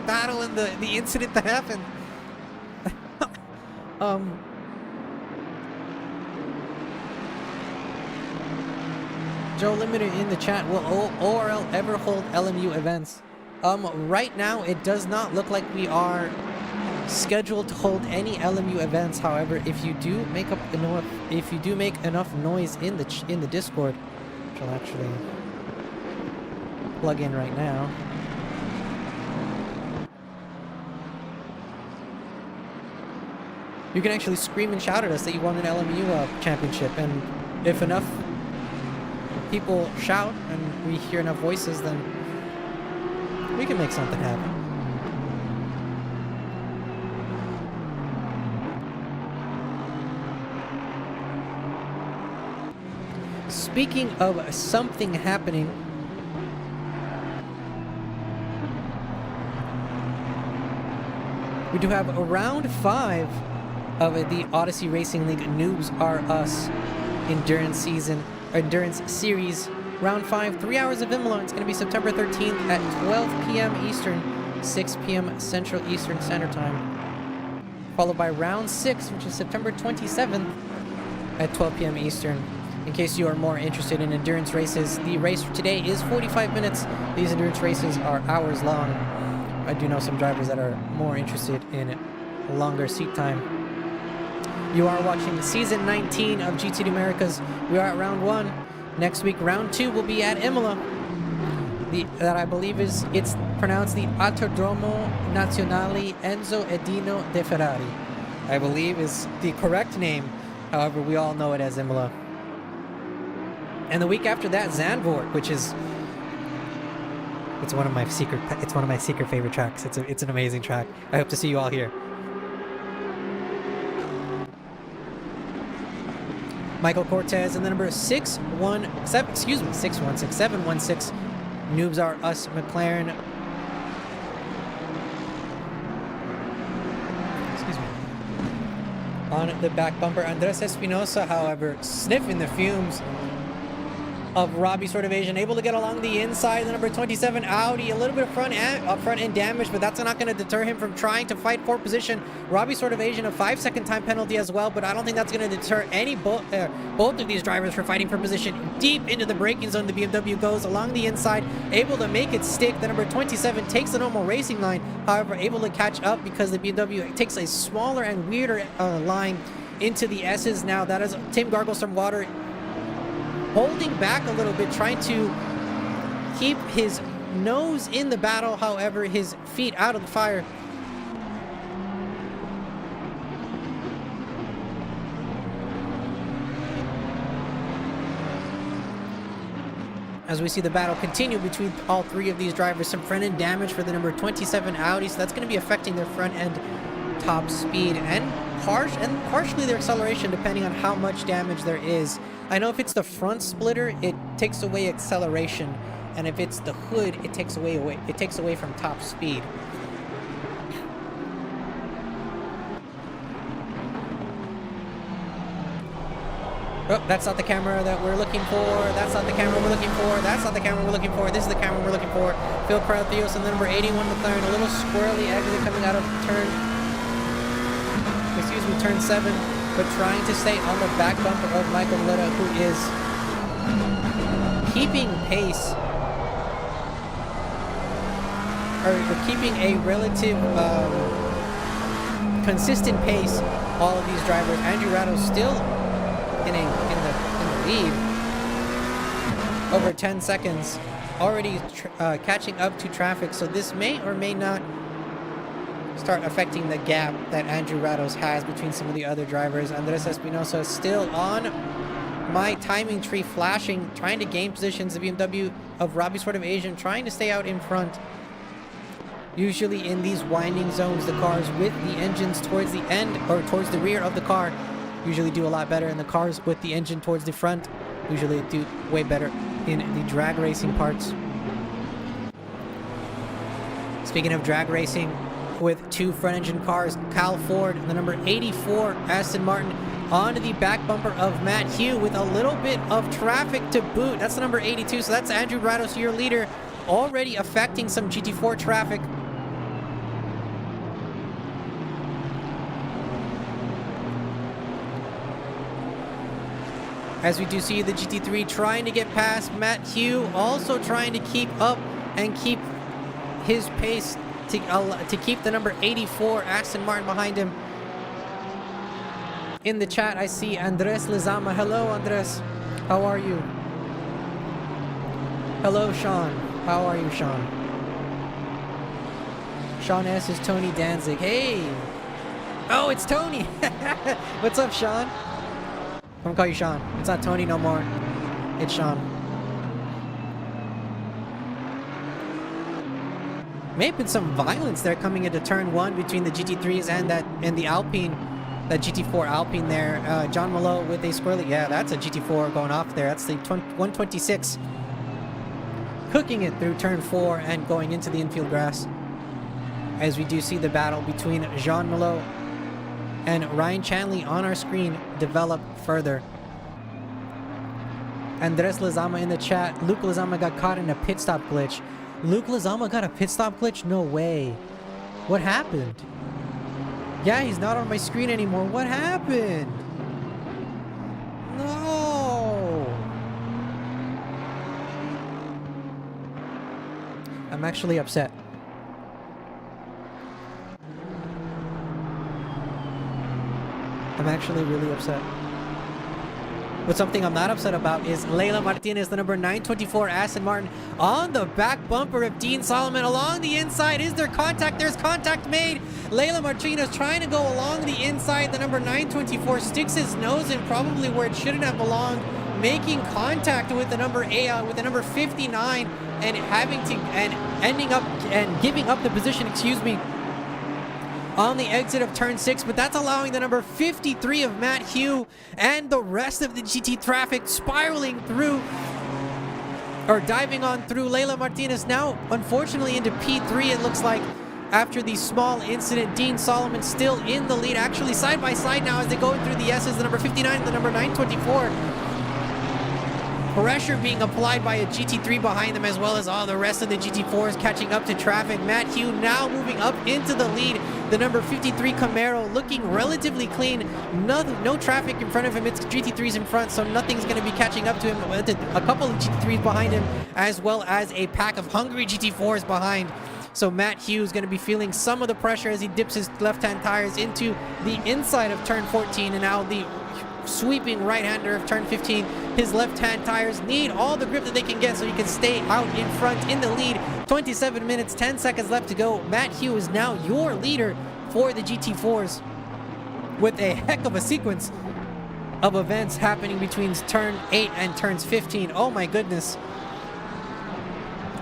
battle and the incident that happened. Joe Limited in the chat, will ORL ever hold LMU events? Right now, it does not look like we are scheduled to hold any LMU events. However, if you do make enough noise in the Discord, which I'll actually plug in right now. You can actually scream and shout at us that you want an LMU championship, and if enough people shout and we hear enough voices, then we can make something happen. Speaking of something happening, we do have round 5 of the Odyssey Racing League Noobs Are Us Endurance Series. Round 5, 3 hours of Imola. It's going to be September 13th at 12 p.m. Eastern, 6 p.m. Central Eastern Standard Time. Followed by round 6, which is September 27th at 12 p.m. Eastern. In case you are more interested in endurance races, the race for today is 45 minutes. These endurance races are hours long. I do know some drivers that are more interested in longer seat time. You are watching Season 19 of GT Americas. We are at round 1. Next week, round 2 will be at Imola. That I believe it's pronounced the Autodromo Nazionale Enzo Edino de Ferrari. I believe is the correct name. However, we all know it as Imola. And the week after that, Zandvoort, which is it's one of my secret favorite tracks. It's an amazing track. I hope to see you all here. Michael Cortez in the number 716 Noobs Are Us McLaren. Excuse me. On the back bumper, Andres Espinosa, however, sniffing the fumes of Robbie Sort of Asian, able to get along the inside. The number 27 Audi, a little bit of front end damage, but that's not going to deter him from trying to fight for position. Robbie Sort of Asian, a 5-second time penalty as well, but I don't think that's going to deter both of these drivers from fighting for position. Deep into the braking zone, the BMW goes along the inside, able to make it stick. The number 27 takes the normal racing line, however, able to catch up because the BMW takes a smaller and weirder line into the S's now. That is Tim Gargles from Water holding back a little bit, trying to keep his nose in the battle, however, his feet out of the fire. As we see the battle continue between all three of these drivers, some front end damage for the number 27 Audi, so that's going to be affecting their front end top speed and partially their acceleration, depending on how much damage there is. I know if it's the front splitter, it takes away acceleration, and if it's the hood, it takes away from top speed. Oh, that's not the camera that we're looking for. That's not the camera we're looking for. That's not the camera we're looking for. This is the camera we're looking for. Phil Protheos and the number 81 McLaren, a little squirrely exit coming out of turn 7, but trying to stay on the back bumper of Michael Letta, who is keeping pace, or keeping a relative consistent pace. All of these drivers. Andrew Ratto still in the lead, over 10 seconds, already catching up to traffic. So this may or may not start affecting the gap that Andrew Rattos has between some of the other drivers. Andres Espinosa still on my timing tree, flashing, trying to gain positions. The BMW of Robbie Sort of Asian trying to stay out in front. Usually in these winding zones, the cars with the engines towards the end or towards the rear of the car usually do a lot better, and the cars with the engine towards the front usually do way better in the drag racing parts. Speaking of drag racing, with two front engine cars, Kyle Ford and the number 84 Aston Martin onto the back bumper of Matt Hugh with a little bit of traffic to boot. That's the number 82, so that's Andrew Rattos, your leader, already affecting some GT4 traffic. As we do see the GT3 trying to get past Matt Hugh, also trying to keep up and keep his pace to keep the number 84 Aston Martin behind him. In the chat, I see Andres Lizama. Hello, Andres. How are you? Hello, Sean. How are you, Sean? Sean S is Tony Danzig. Hey! Oh, it's Tony! What's up, Sean? I'm gonna call you Sean. It's not Tony no more. It's Sean. May have been some violence there coming into turn 1 between the GT3s and the Alpine, that GT4 Alpine there. John Malone with a squirrely. Yeah, that's a GT4 going off there. That's the 126. Cooking it through turn 4 and going into the infield grass. As we do see the battle between Jean Malone and Ryan Chanley on our screen develop further. Andres Lizama in the chat. Luke Lizama got caught in a pit stop glitch. Luke Lizama got a pit stop glitch? No way. What happened? Yeah, he's not on my screen anymore. What happened? No. I'm actually upset. I'm actually really upset. But something I'm not upset about is Leila Martinez, the number 924 Aston Martin, on the back bumper of Dean Solomon. Along the inside, is there contact? There's contact made. Leila Martinez trying to go along the inside. The number 924 sticks his nose in probably where it shouldn't have belonged, making contact with the number 59 and ending up and giving up the position, on the exit of turn 6, but that's allowing the number 53 of Matt Hugh and the rest of the GT traffic spiraling through, or diving on through Leila Martinez. Now, unfortunately, into P3, it looks like, after the small incident. Dean Solomon still in the lead, actually side by side now as they go through the S's, the number 59 and the number 924. Pressure being applied by a GT3 behind them, as well as all the rest of the GT4s catching up to traffic. Matt Hugh now moving up into the lead. The number 53 Camaro looking relatively clean. No traffic in front of him. It's GT3s in front, so nothing's going to be catching up to him. A couple of GT3s behind him, as well as a pack of hungry GT4s behind. So Matt Hugh is going to be feeling some of the pressure as he dips his left-hand tires into the inside of turn 14, and now the sweeping right-hander of turn 15. His left-hand tires need all the grip that they can get so he can stay out in front in the lead. 27 minutes, 10 seconds left to go. Matt Hugh is now your leader for the GT4s, with a heck of a sequence of events happening between turn 8 and turns 15. Oh my goodness.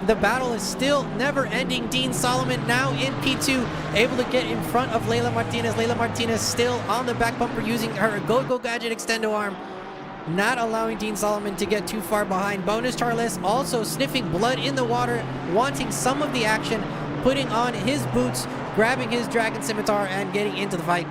The battle is still never ending. Dean Solomon now in P2, able to get in front of Leila Martinez. Leila Martinez still on the back bumper using her Go Gadget extendo arm, not allowing Dean Solomon to get too far behind. Bonus Charles also sniffing blood in the water, wanting some of the action, putting on his boots, grabbing his Dragon Scimitar, and getting into the fight.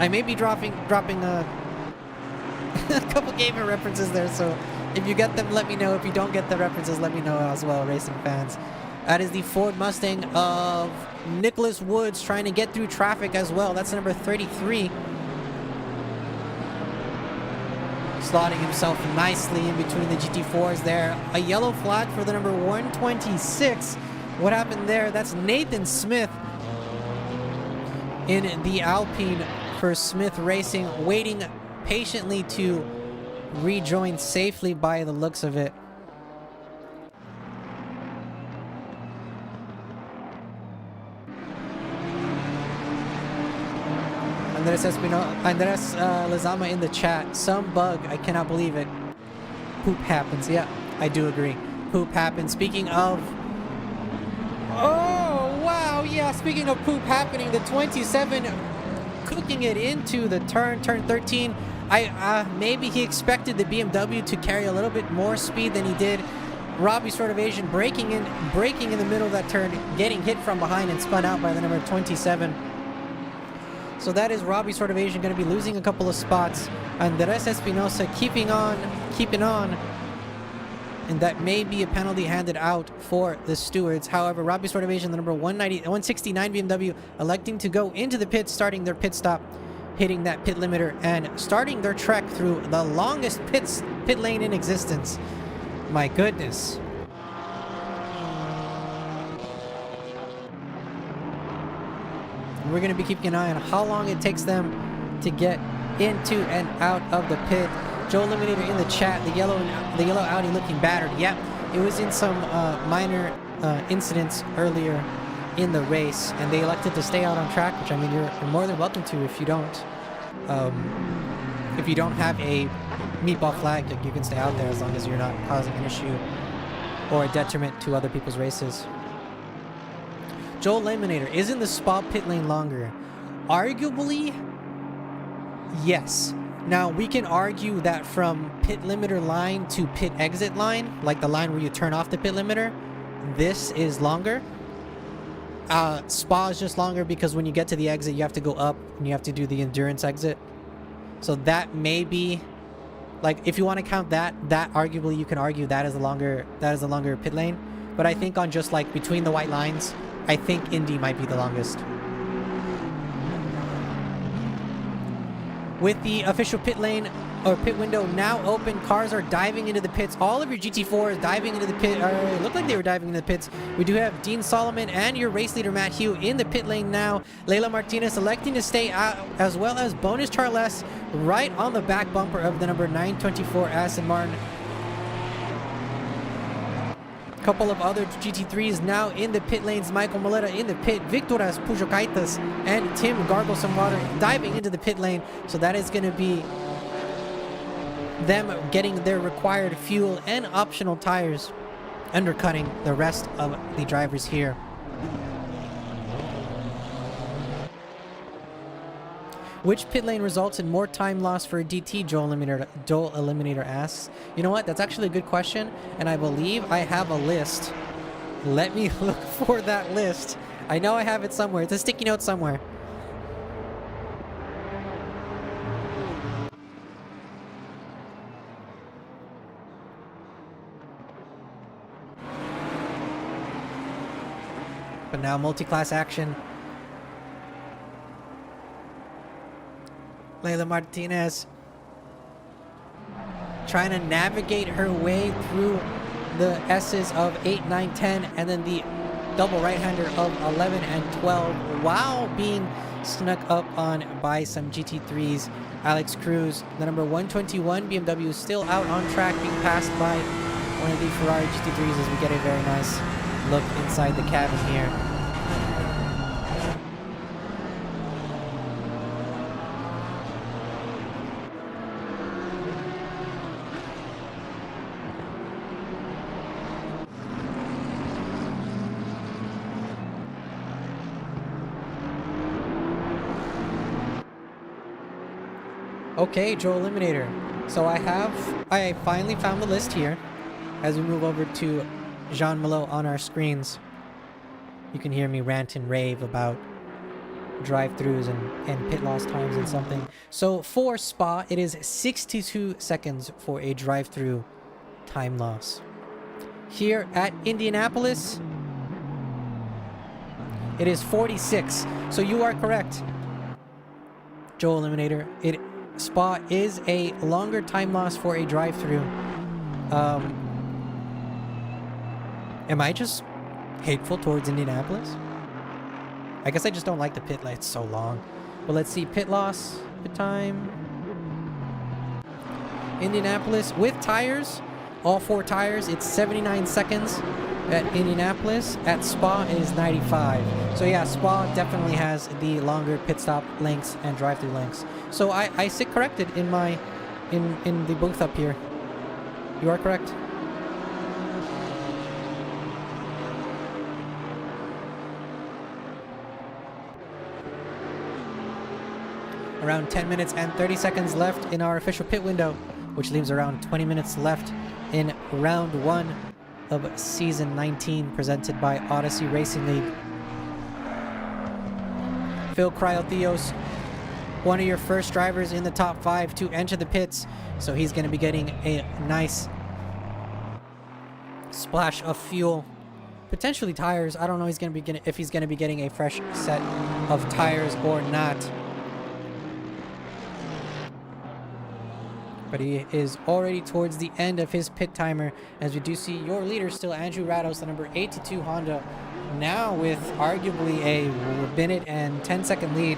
I may be dropping a couple gamer references there, so if you get them, let me know. If you don't get the references, let me know as well, racing fans. That is the Ford Mustang of Nicholas Woods trying to get through traffic as well. That's number 33. Slotting himself nicely in between the GT4s there. A yellow flag for the number 126. What happened there? That's Nathan Smith in the Alpine for Smith Racing, waiting patiently to rejoin safely by the looks of it. Andres Lizama in the chat. Some bug. I cannot believe it. Poop happens. Yeah, I do agree. Poop happens. Speaking of... Oh, wow. Yeah, speaking of poop happening, the 27 cooking it into the turn 13. Maybe he expected the BMW to carry a little bit more speed than he did. Robbie Sort of Asian braking in the middle of that turn, getting hit from behind and spun out by the number 27. So that is Robbie Sort of Asian going to be losing a couple of spots. Andres Espinosa keeping on. And that may be a penalty handed out for the stewards. However, Robbie Sort of Asian, the number 169 BMW, electing to go into the pit, starting their pit stop. hitting that pit limiter and starting their trek through the longest pit lane in existence. My goodness. We're going to be keeping an eye on how long it takes them to get into and out of the pit. Joe Eliminator in the chat, the yellow Audi looking battered. Yep, it was in some minor incidents earlier in the race, and they elected to stay out on track, which, I mean, you're more than welcome to if you don't have a meatball flag. Like, you can stay out there as long as you're not causing an issue or a detriment to other people's races. Joel Eliminator, isn't the Spa pit lane longer? Arguably, yes. Now, we can argue that from pit limiter line to pit exit line, like the line where you turn off the pit limiter, this is longer. Spa is just longer because when you get to the exit, you have to go up and you have to do the endurance exit. So that may be, like, if you want to count that arguably you can argue that is a longer pit lane. But I think on just like between the white lines, I think Indy might be the longest. With the official pit lane or pit window now open, cars are diving into the pits. All of your GT4s diving into the pit. It looked like they were diving into the pits. We do have Dean Solomon and your race leader Matt Hugh in the pit lane now. Leila Martinez electing to stay out, as well as Bonus Charles right on the back bumper of the number 924 Aston Martin. Couple of other GT3s now in the pit lanes. Michael Moletta in the pit, Victoras Pujokaitas and Tim Gargle some water diving into the pit lane. So that is going to be them getting their required fuel and optional tires, undercutting the rest of the drivers here. Which pit lane results in more time loss for a DT? Joel Eliminator asks. You know what? That's actually a good question, and I believe I have a list. Let me look for that list. I know I have it somewhere. It's a sticky note somewhere. But now multi-class action. Leila Martinez trying to navigate her way through the S's of 8, 9, 10, and then the double right-hander of 11 and 12, while being snuck up on by some GT3s. Alex Cruz, the number 121 BMW, is still out on track, being passed by one of the Ferrari GT3s as we get a very nice look inside the cabin here. Okay, Joe Eliminator. So I finally found the list here. As we move over to Jean Malo on our screens, you can hear me rant and rave about drive-thrus and pit loss times and something. So for Spa, it is 62 seconds for a drive-thru time loss. Here at Indianapolis, it is 46. So you are correct, Joe Eliminator. Spa is a longer time loss for a drive-thru. Am I just hateful towards Indianapolis? I guess I just don't like the pit lights so long. But let's see, pit loss, pit time. Indianapolis with tires, all 4 tires, it's 79 seconds at Indianapolis. At Spa it is 95. So yeah, Spa definitely has the longer pit stop lengths and drive-thru lengths. So I sit corrected in the booth up here. You are correct. Around 10 minutes and 30 seconds left in our official pit window, which leaves around 20 minutes left in round 1 of season 19, presented by Odyssey Racing League. Phil Cryotheos, one of your first drivers in the top 5 to enter the pits, so he's going to be getting a nice splash of fuel, potentially tires. I don't know if he's going to be getting a fresh set of tires or not. But he is already towards the end of his pit timer, as we do see your leader still, Andrew Rados, the number 82 Honda, now with arguably a minute and 10-second lead.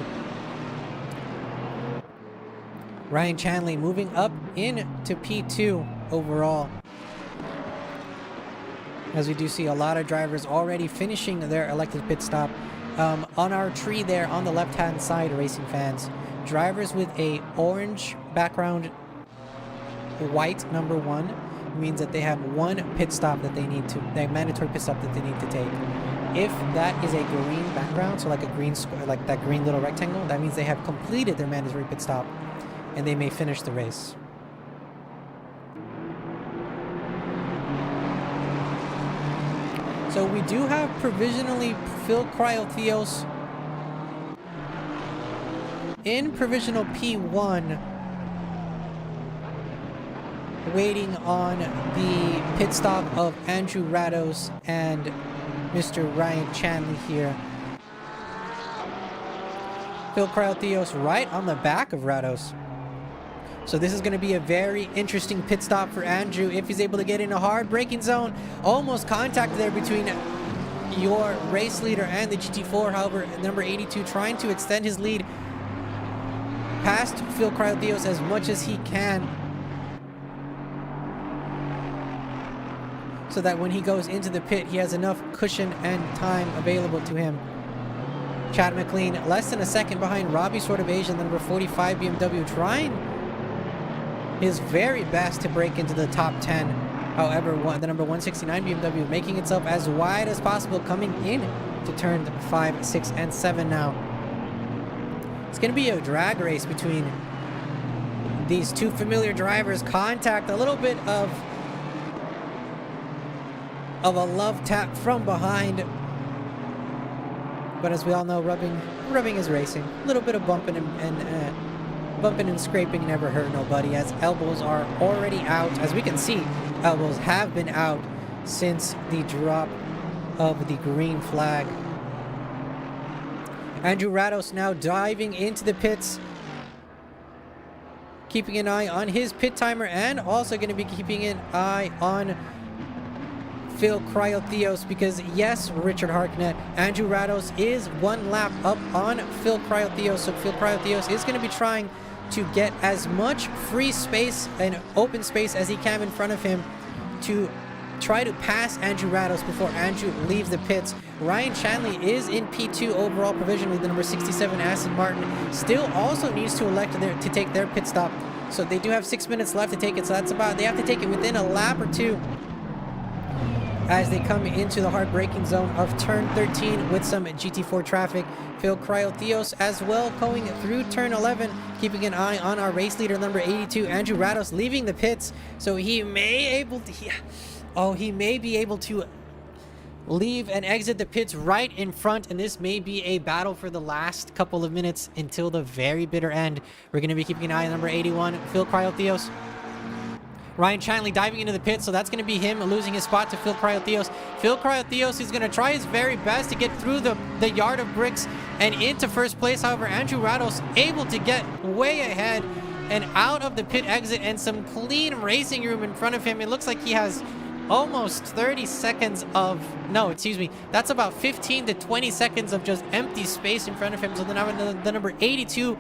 Ryan Chanley moving up into P2 overall, as we do see a lot of drivers already finishing their elected pit stop. On our tree there on the left-hand side, racing fans, drivers with a orange background, white number 1, means that they have one pit stop that they need to, a mandatory pit stop that they need to take. If that is a green background, so like a green square, like that green little rectangle, that means they have completed their mandatory pit stop and they may finish the race. So we do have provisionally Phil Cryotheos in provisional P1, waiting on the pit stop of Andrew Rados and Mr. Ryan Chanley here. Phil Cryotheos right on the back of Rados. So this is going to be a very interesting pit stop for Andrew if he's able to get in a hard braking zone. Almost contact there between your race leader and the GT4. However, number 82 trying to extend his lead past Phil Cryotheos as much as he can, so that when he goes into the pit, he has enough cushion and time available to him. Chad McLean less than a second behind Robbie Sort of Asian, the number 45 BMW, trying his very best to break into the top 10. However, the number 169 BMW making itself as wide as possible, coming in to turn 5, 6, and 7 now. It's going to be a drag race between these two familiar drivers. Contact, a little bit of a love tap from behind. But as we all know, rubbing is racing. A little bit of bumping and scraping never hurt nobody, as elbows are already out. As we can see, elbows have been out since the drop of the green flag. Andrew Rados now diving into the pits, keeping an eye on his pit timer, and also going to be keeping an eye on Phil Cryotheos, because yes, Richard Harknett, Andrew Rados is one lap up on Phil Cryotheos. So Phil Cryotheos is going to be trying to get as much free space and open space as he can in front of him to try to pass Andrew Rados before Andrew leaves the pits. Ryan Chanley is in P2 overall provisionally. The number 67 Aston Martin still also needs to elect to take their pit stop. So they do have 6 minutes left to take it. So that's about, they have to take it within a lap or two as they come into the hard braking zone of turn 13 with some GT4 traffic. Phil Cryotheos as well going through turn 11, keeping an eye on our race leader, number 82, Andrew Rados, leaving the pits. So he may be able to leave and exit the pits right in front, and this may be a battle for the last couple of minutes until the very bitter end. We're going to be keeping an eye on number 81, Phil Cryotheos. Ryan Chanley diving into the pit, so that's going to be him losing his spot to Phil Cryotheos. Phil Cryotheos is going to try his very best to get through the yard of bricks and into first place. However, Andrew Rados able to get way ahead and out of the pit exit, and some clean racing room in front of him. It looks like he has almost 30 seconds of, no, excuse me, that's about 15 to 20 seconds of just empty space in front of him. So the number 82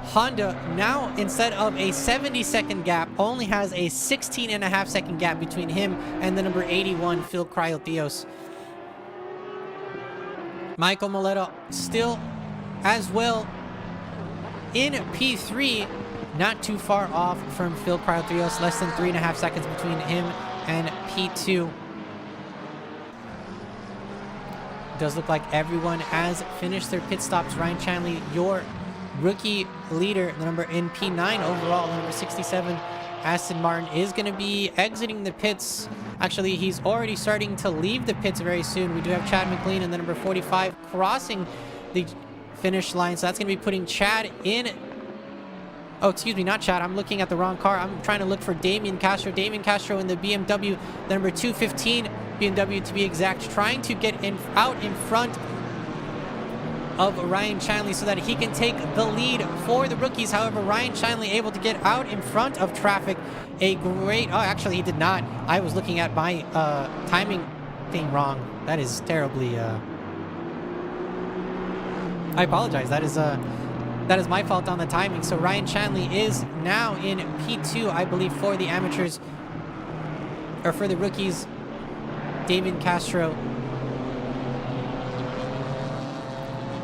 Honda now, instead of a 70-second gap, only has a 16.5-second gap between him and the number 81 Phil Cryotheos. Michael Moletta still as well in P3, not too far off from Phil Cryotheos, less than 3.5 seconds between him and P2. Does look like everyone has finished their pit stops. Ryan Chanley, your rookie leader, the number in P9 overall, number 67 Aston Martin, is going to be exiting the pits. Actually, he's already starting to leave the pits very soon. We do have Chad McLean and the number 45 crossing the finish line, so that's going to be putting Chad in. Oh, excuse me, not Chad. I'm looking at the wrong car. I'm trying to look for Damian Castro. Damian Castro in the BMW, the number 215 BMW to be exact, trying to get out in front of Ryan Shanley so that he can take the lead for the rookies. However, Ryan Shanley able to get out in front of traffic. A great... Oh, actually, he did not. I was looking at my timing thing wrong. That is terribly... I apologize. That is my fault on the timing. So Ryan Shanley is now in P2, I believe, for the amateurs. Or for the rookies. David Castro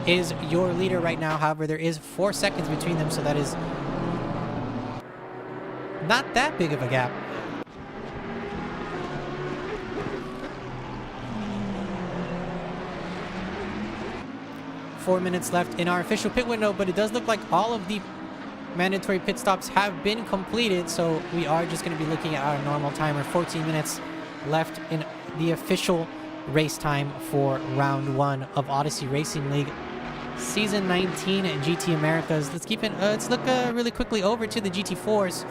is your leader right now. However, there is 4 seconds between them, so that is not that big of a gap. Four minutes left in our official pit window, but it does look like all of the mandatory pit stops have been completed, so we are just going to be looking at our normal timer. 14 minutes left in the official race time for round 1 of Odyssey Racing League Season 19 at GT Americas. Let's look really quickly over to the GT4s.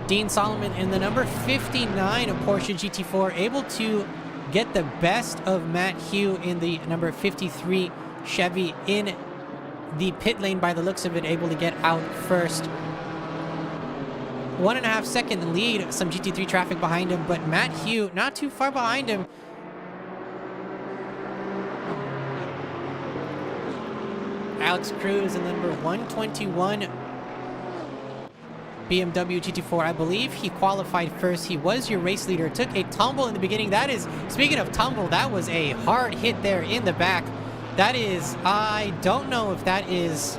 Dean Solomon in the number 59 Porsche GT4 able to get the best of Matt Hugh in the number 53 Chevy in the pit lane by the looks of it, able to get out first. 1.5 second lead, some GT3 traffic behind him, but Matt Hugh not too far behind him. Alex Cruz in the number 121 BMW GT4. I believe he qualified first. He was your race leader. Took a tumble in the beginning. That is, speaking of tumble, that was a hard hit there in the back. That is, I don't know if that is...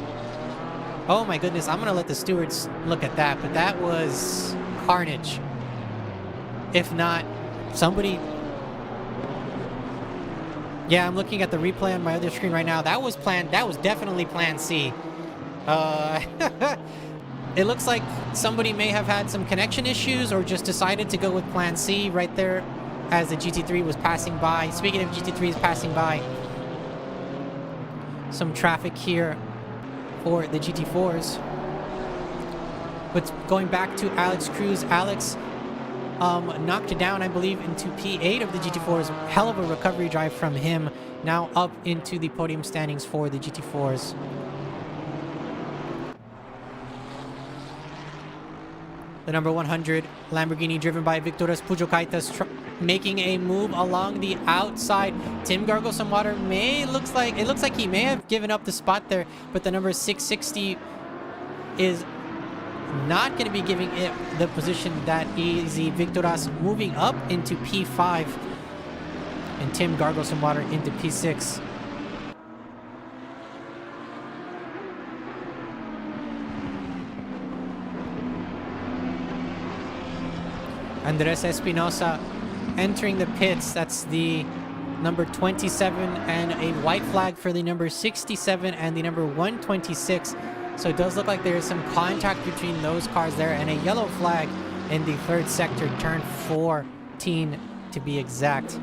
Oh my goodness, I'm going to let the stewards look at that, but that was carnage. If not, somebody... Yeah, I'm looking at the replay on my other screen right now. That was definitely plan C. It looks like somebody may have had some connection issues or just decided to go with plan C right there as the GT3 was passing by. Speaking of GT3s passing by, some traffic here for the GT4s. But going back to Alex Cruz, Alex knocked it down, I believe, into P8 of the GT4s. Hell of a recovery drive from him. Now up into the podium standings for the GT4s. The number 100 Lamborghini driven by Victoras Pujokaitas making a move along the outside. Tim gargled some water. It looks like he may have given up the spot there, but the number 660 is not going to be giving it the position that easy. Victoras moving up into P5 and Tim gargled some water into P6. Andres Espinosa entering the pits. That's the number 27 and a white flag for the number 67 and the number 126. So it does look like there is some contact between those cars there, and a yellow flag in the third sector, turn 14 to be exact.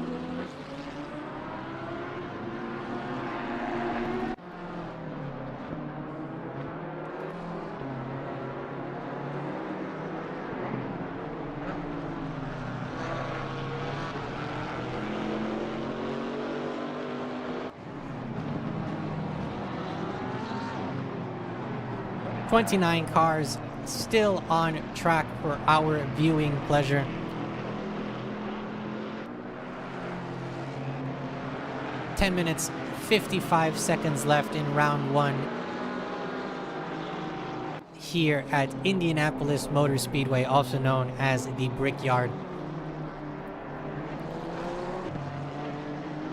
"29 cars still on track for our viewing pleasure. "10 minutes, 55 seconds left in round 1 here at Indianapolis Motor Speedway, also known as the Brickyard.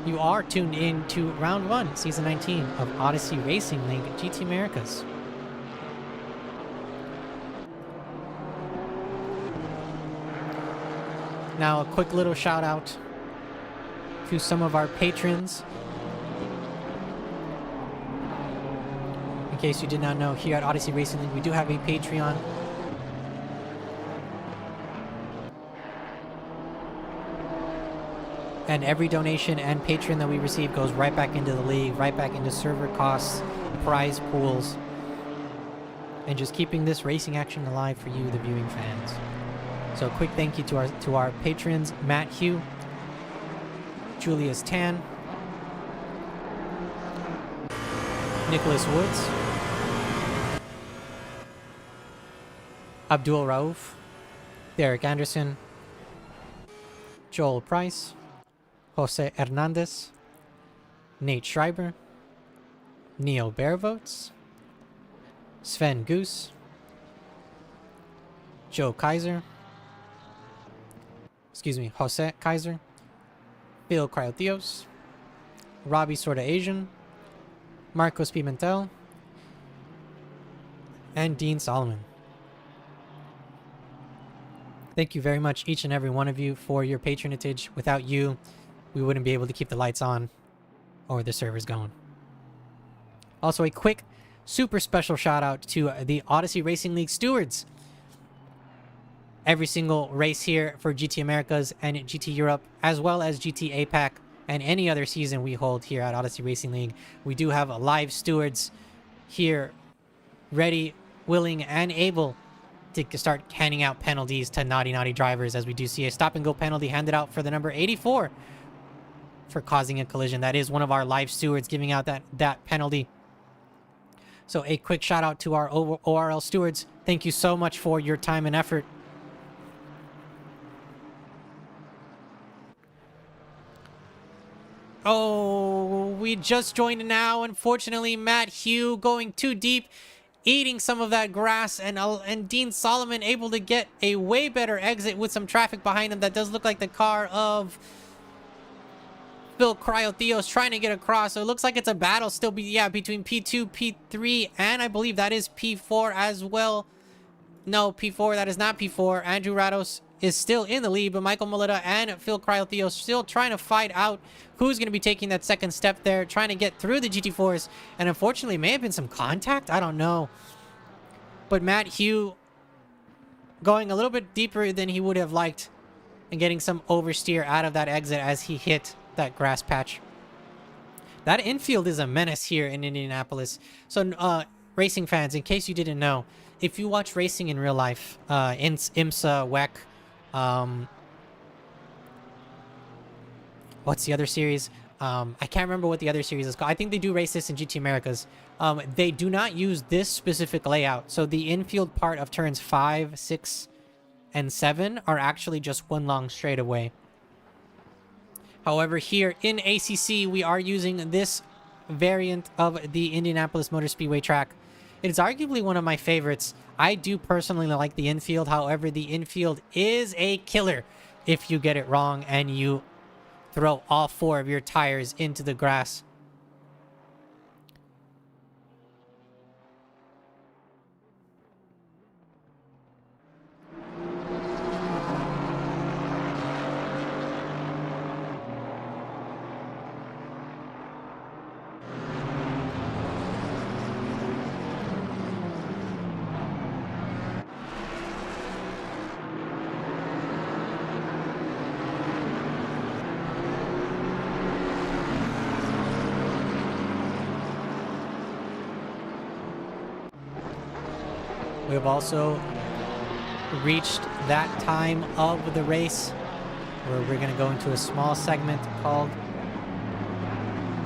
You are tuned in to round 1, season 19 of Odyssey Racing League GT Americas. Now, a quick little shout out to some of our patrons. In case you did not know, here at Odyssey Racing League, we do have a Patreon. And every donation and patron that we receive goes right back into the league, right back into server costs, prize pools, and just keeping this racing action alive for you, the viewing fans. So a quick thank you to our patrons, Matt Hugh, Julius Tan, Nicholas Woods, Abdul Rauf, Derek Anderson, Joel Price, Jose Hernandez, Nate Schreiber, Neo Bearvotes, Sven Goose, Joe Kaiser, Jose Kaiser, Phil Cryotheos, Robbie Sorta Asian, Marcos Pimentel, and Dean Solomon. Thank you very much, each and every one of you, for your patronage. Without you, we wouldn't be able to keep the lights on or the servers going. Also, a quick, super special shout out to the Odyssey Racing League stewards. Every single race here for GT Americas and GT Europe, as well as GT APAC, and any other season we hold here at Odyssey Racing League, we do have live stewards here, ready, willing, and able to start handing out penalties to naughty drivers, as we do see a stop and go penalty handed out for the number 84 for causing a collision. That is one of our live stewards giving out that penalty. So a quick shout out to our ORL stewards. Thank you so much for your time and effort. Oh, we just joined now. Unfortunately, Matt Hugh going too deep, eating some of that grass, and Dean Solomon able to get a way better exit with some traffic behind him. That does look like the car of Phil Cryotheos trying to get across. So it looks like it's a battle still between P2, P3, and I believe that is P4 as well. No, P4, that is not P4. Andrew Rados is still in the lead, but Michael Molita and Phil Cryotheos still trying to fight out who's going to be taking that second step there, trying to get through the GT4s, and unfortunately may have been some contact, I don't know. But Matt Hugh going a little bit deeper than he would have liked and getting some oversteer out of that exit as he hit that grass patch. That infield is a menace here in Indianapolis. So racing fans, in case you didn't know, if you watch racing in real life, IMSA, WEC, what's the other series? I can't remember what the other series is called. I think they do race this in GT Americas. They do not use this specific layout. So the infield part of turns 5, 6, and 7 are actually just one long straightaway. However, here in ACC, we are using this variant of the Indianapolis Motor Speedway track. It is arguably one of my favorites. I do personally like the infield. However, the infield is a killer if you get it wrong and you throw all 4 of your tires into the grass. We have also reached that time of the race where we're going to go into a small segment called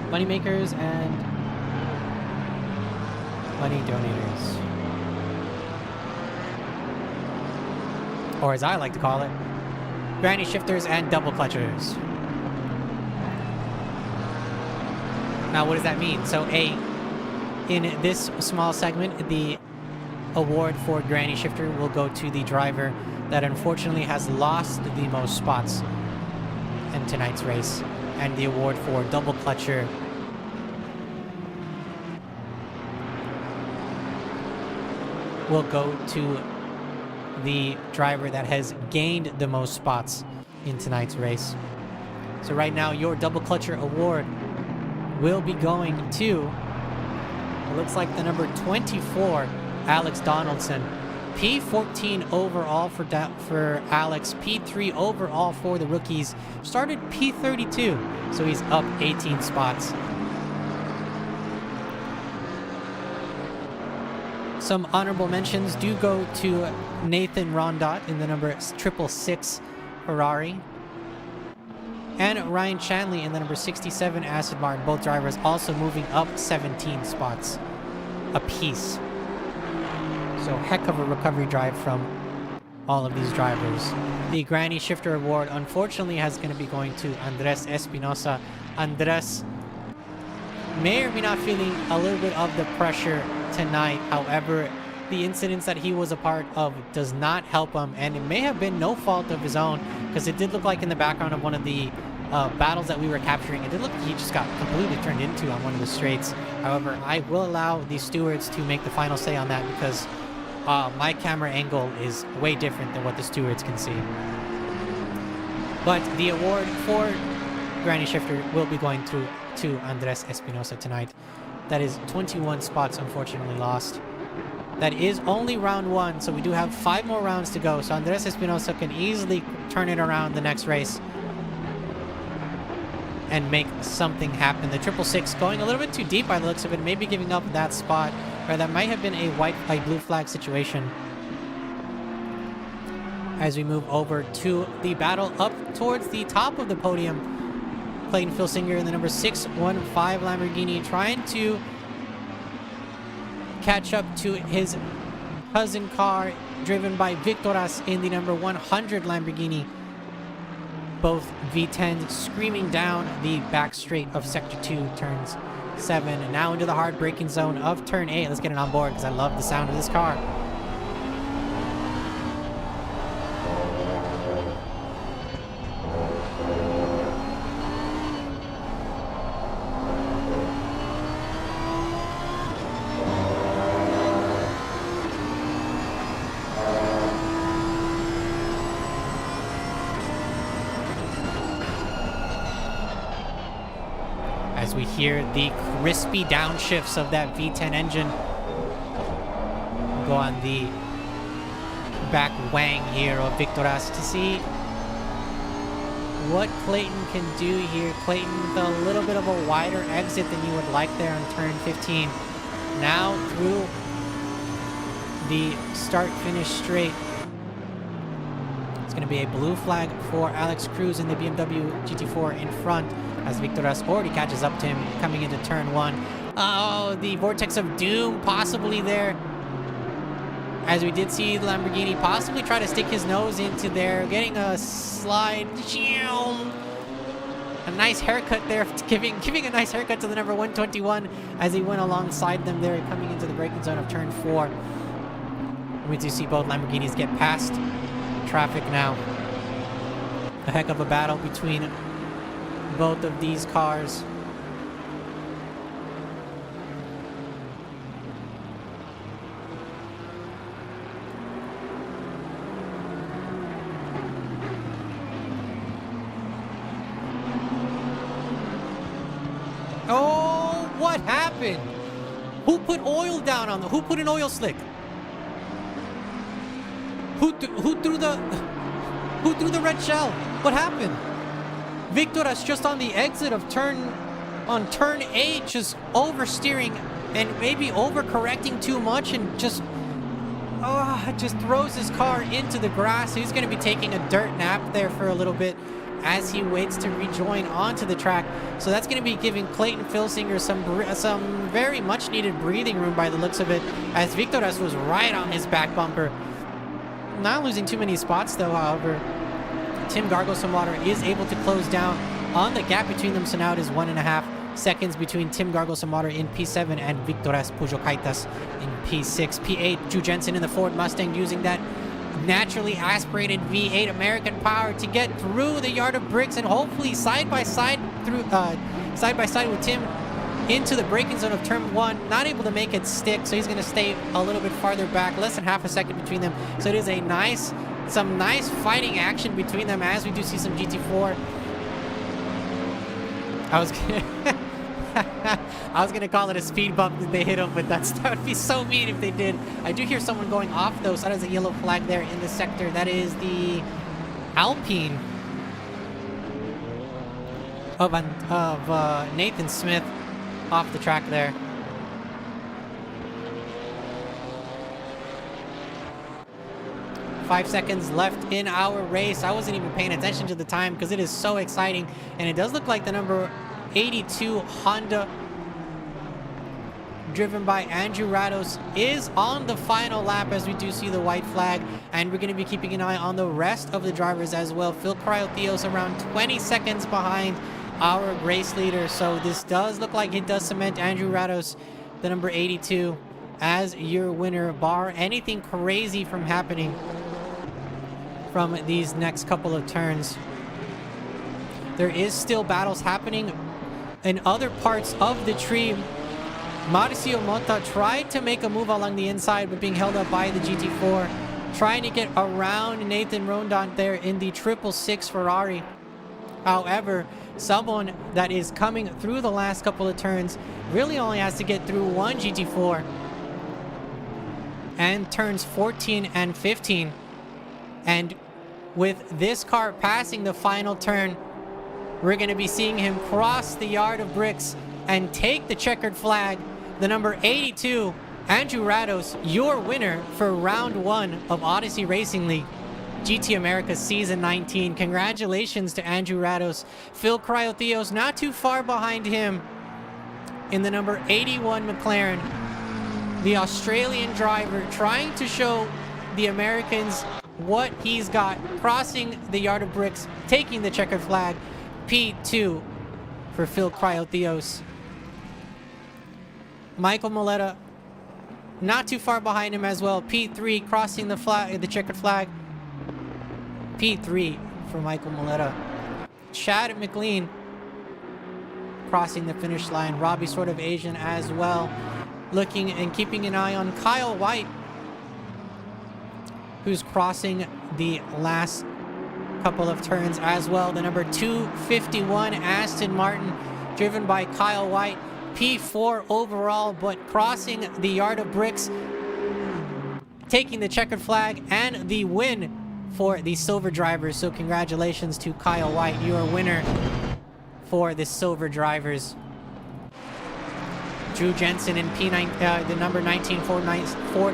Moneymakers and Money Donators. Or as I like to call it, Granny Shifters and Double Clutchers. Now, what does that mean? So, in this small segment, the award for Granny Shifter will go to the driver that unfortunately has lost the most spots in tonight's race, and the award for Double Clutcher will go to the driver that has gained the most spots in tonight's race. So right now, your Double Clutcher award will be going to, it looks like the number 24, Alex Donaldson. P14 overall for Alex. P3 overall for the rookies. Started P32, so he's up 18 spots. Some honorable mentions do go to Nathan Rondot in the number 666 Ferrari. and Ryan Chanley in the number 67 Aston Martin. Both drivers also moving up 17 spots apiece. So heck of a recovery drive from all of these drivers. The Granny Shifter Award unfortunately is going to be going to Andres Espinosa. Andres may or may not feeling a little bit of the pressure tonight. However, the incidents that he was a part of does not help him, and it may have been no fault of his own, because it did look like in the background of one of the battles that we were capturing, it did look like he just got completely turned into on one of the straights. However, I will allow the stewards to make the final say on that, because my camera angle is way different than what the stewards can see. But the award for Granny Shifter will be going to Andres Espinosa tonight. That is 21 spots unfortunately lost. That is only round 1, so we do have 5 more rounds to go. So Andres Espinosa can easily turn it around the next race and make something happen. The 666 going a little bit too deep by the looks of it, maybe giving up that spot, or that might have been a blue flag situation. As we move over to the battle up towards the top of the podium, Clayton Filsinger in the number 615 Lamborghini trying to catch up to his cousin car driven by Victoras in the number 100 Lamborghini. Both V10s screaming down the back straight of Sector 2, turns 7, and now into the hard braking zone of Turn 8. Let's get it on board because I love the sound of this car. As we hear the crispy downshifts of that V10 engine go on the back wang here of Victoras to see what Clayton can do here. Clayton with a little bit of a wider exit than you would like there on turn 15. Now through the start-finish straight. It's going to be a blue flag for Alex Cruz in the BMW GT4 in front, as Victoras already catches up to him coming into turn 1. Oh, the Vortex of Doom possibly there, as we did see the Lamborghini possibly try to stick his nose into there, getting a slide. A nice haircut there, giving a nice haircut to the number 121 as he went alongside them there, coming into the braking zone of turn 4. We do see both Lamborghinis get past traffic now. A heck of a battle between both of these cars. Oh, what happened? Who put oil down on who put an oil slick? Who threw the red shell? What happened? Victoras just on the exit of turn 8, just oversteering and maybe overcorrecting too much, and just throws his car into the grass. He's going to be taking a dirt nap there for a little bit as he waits to rejoin onto the track. So that's going to be giving Clayton Filsinger some very much needed breathing room by the looks of it, as Victoras was right on his back bumper. Not losing too many spots though, however. Tim Gargo-Samwater is able to close down on the gap between them, so now it is 1.5 seconds between Tim Gargo-Samwater in P7 and Victoras Pujokaitas in P6. P8, Drew Jensen in the Ford Mustang using that naturally aspirated V8 American power to get through the yard of bricks and hopefully side by side with Tim into the braking zone of turn 1. Not able to make it stick, so he's going to stay a little bit farther back, less than half a second between them. So it is some nice fighting action between them, as we do see some GT4. I was gonna call it a speed bump that they hit him, but that would be so mean if they did. I do hear someone going off though, so that is a yellow flag there in the sector. That is the Alpine of Nathan Smith off the track there. 5 seconds left in our race. I wasn't even paying attention to the time because it is so exciting. And it does look like the number 82 Honda, driven by Andrew Rados, is on the final lap as we do see the white flag. And we're going to be keeping an eye on the rest of the drivers as well. Phil Cryotheos around 20 seconds behind our race leader. So this does look like it does cement Andrew Rados, the number 82, as your winner, bar anything crazy from happening from these next couple of turns. There is still battles happening in other parts of the tree. Mauricio Mota tried to make a move along the inside, but being held up by the GT4, trying to get around Nathan Rondon there in the 666 Ferrari. However, someone that is coming through the last couple of turns really only has to get through one GT4 and turns 14 and 15. And with this car passing the final turn, we're going to be seeing him cross the yard of bricks and take the checkered flag. The number 82, Andrew Rados, your winner for round 1 of Odyssey Racing League GT America Season 19. Congratulations to Andrew Rados. Phil Cryotheos not too far behind him in the number 81 McLaren. The Australian driver trying to show the Americans what he's got, crossing the yard of bricks, taking the checkered flag. P2 for Phil Cryotheos. Michael Moletta not too far behind him as well. P3 crossing the flag, the checkered flag. P3 for Michael Moletta. Chad McLean crossing the finish line. Robbie sort of Asian as well. Looking and keeping an eye on Kyle White, who's crossing the last couple of turns as well. The number 251 Aston Martin, driven by Kyle White. P4 overall, but crossing the yard of bricks, taking the checkered flag and the win for the silver drivers. So congratulations to Kyle White, your winner for the silver drivers. Drew Jensen in P9, the number 19 Ford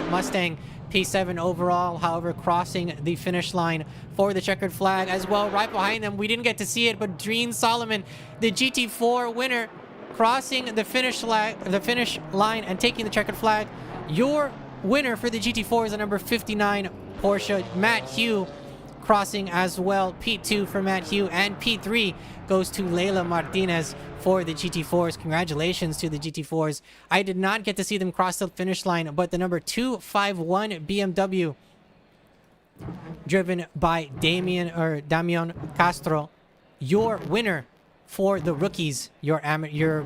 Mustang, P7 overall, however, crossing the finish line for the checkered flag as well. Right behind them, we didn't get to see it, but Dreen Solomon, the GT4 winner, crossing the finish line and taking the checkered flag. Your winner for the GT4 is the number 59 Porsche, Matt Hugh, crossing as well. P2 for Matt Hugh, and P3 goes to Leila Martinez for the GT4s. Congratulations to the GT4s. I did not get to see them cross the finish line, but the number 251 BMW, driven by Damian Castro, your winner for the rookies, your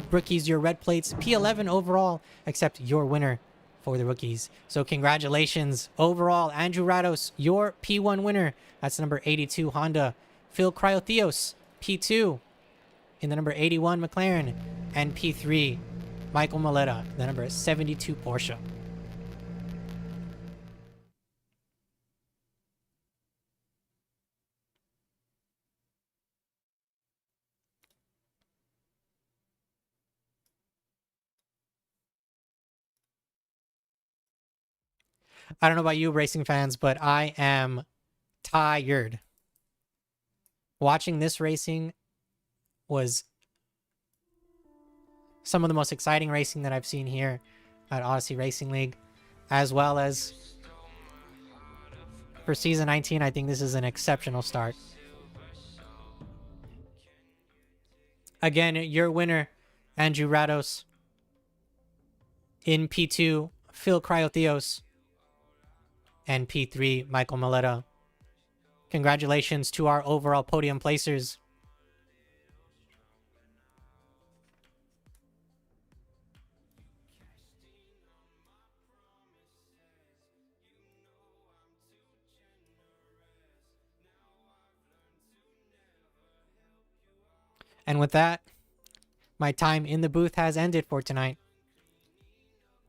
rookies, your red plates, P11 overall, except your winner for the rookies. So congratulations overall, Andrew Rados, your P1 winner. That's number 82 Honda. Phil Cryotheos, P2 in the number 81 McLaren, and P3 Michael Moletta, the number 72 Porsche. I don't know about you racing fans, but I am tired. Watching this racing was some of the most exciting racing that I've seen here at Odyssey Racing League, as well as for Season 19. I think this is an exceptional start. Again, your winner, Andrew Rados. In P2, Phil Cryotheos. And P3, Michael Moletta. Congratulations to our overall podium placers. And with that, my time in the booth has ended for tonight.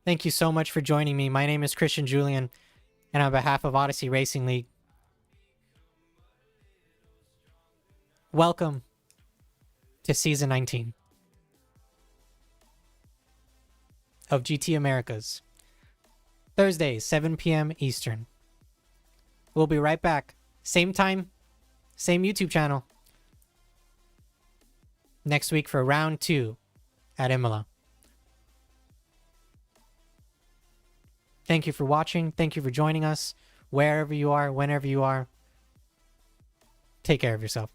Thank you so much for joining me. My name is Christian Julian, and on behalf of Odyssey Racing League, welcome to Season 19 of GT Americas. Thursdays, 7 p.m. Eastern. We'll be right back. Same time, same YouTube channel. Next week for round 2 at Imola. Thank you for watching. Thank you for joining us. Wherever you are, whenever you are. Take care of yourself.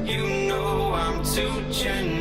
You know I'm too generous.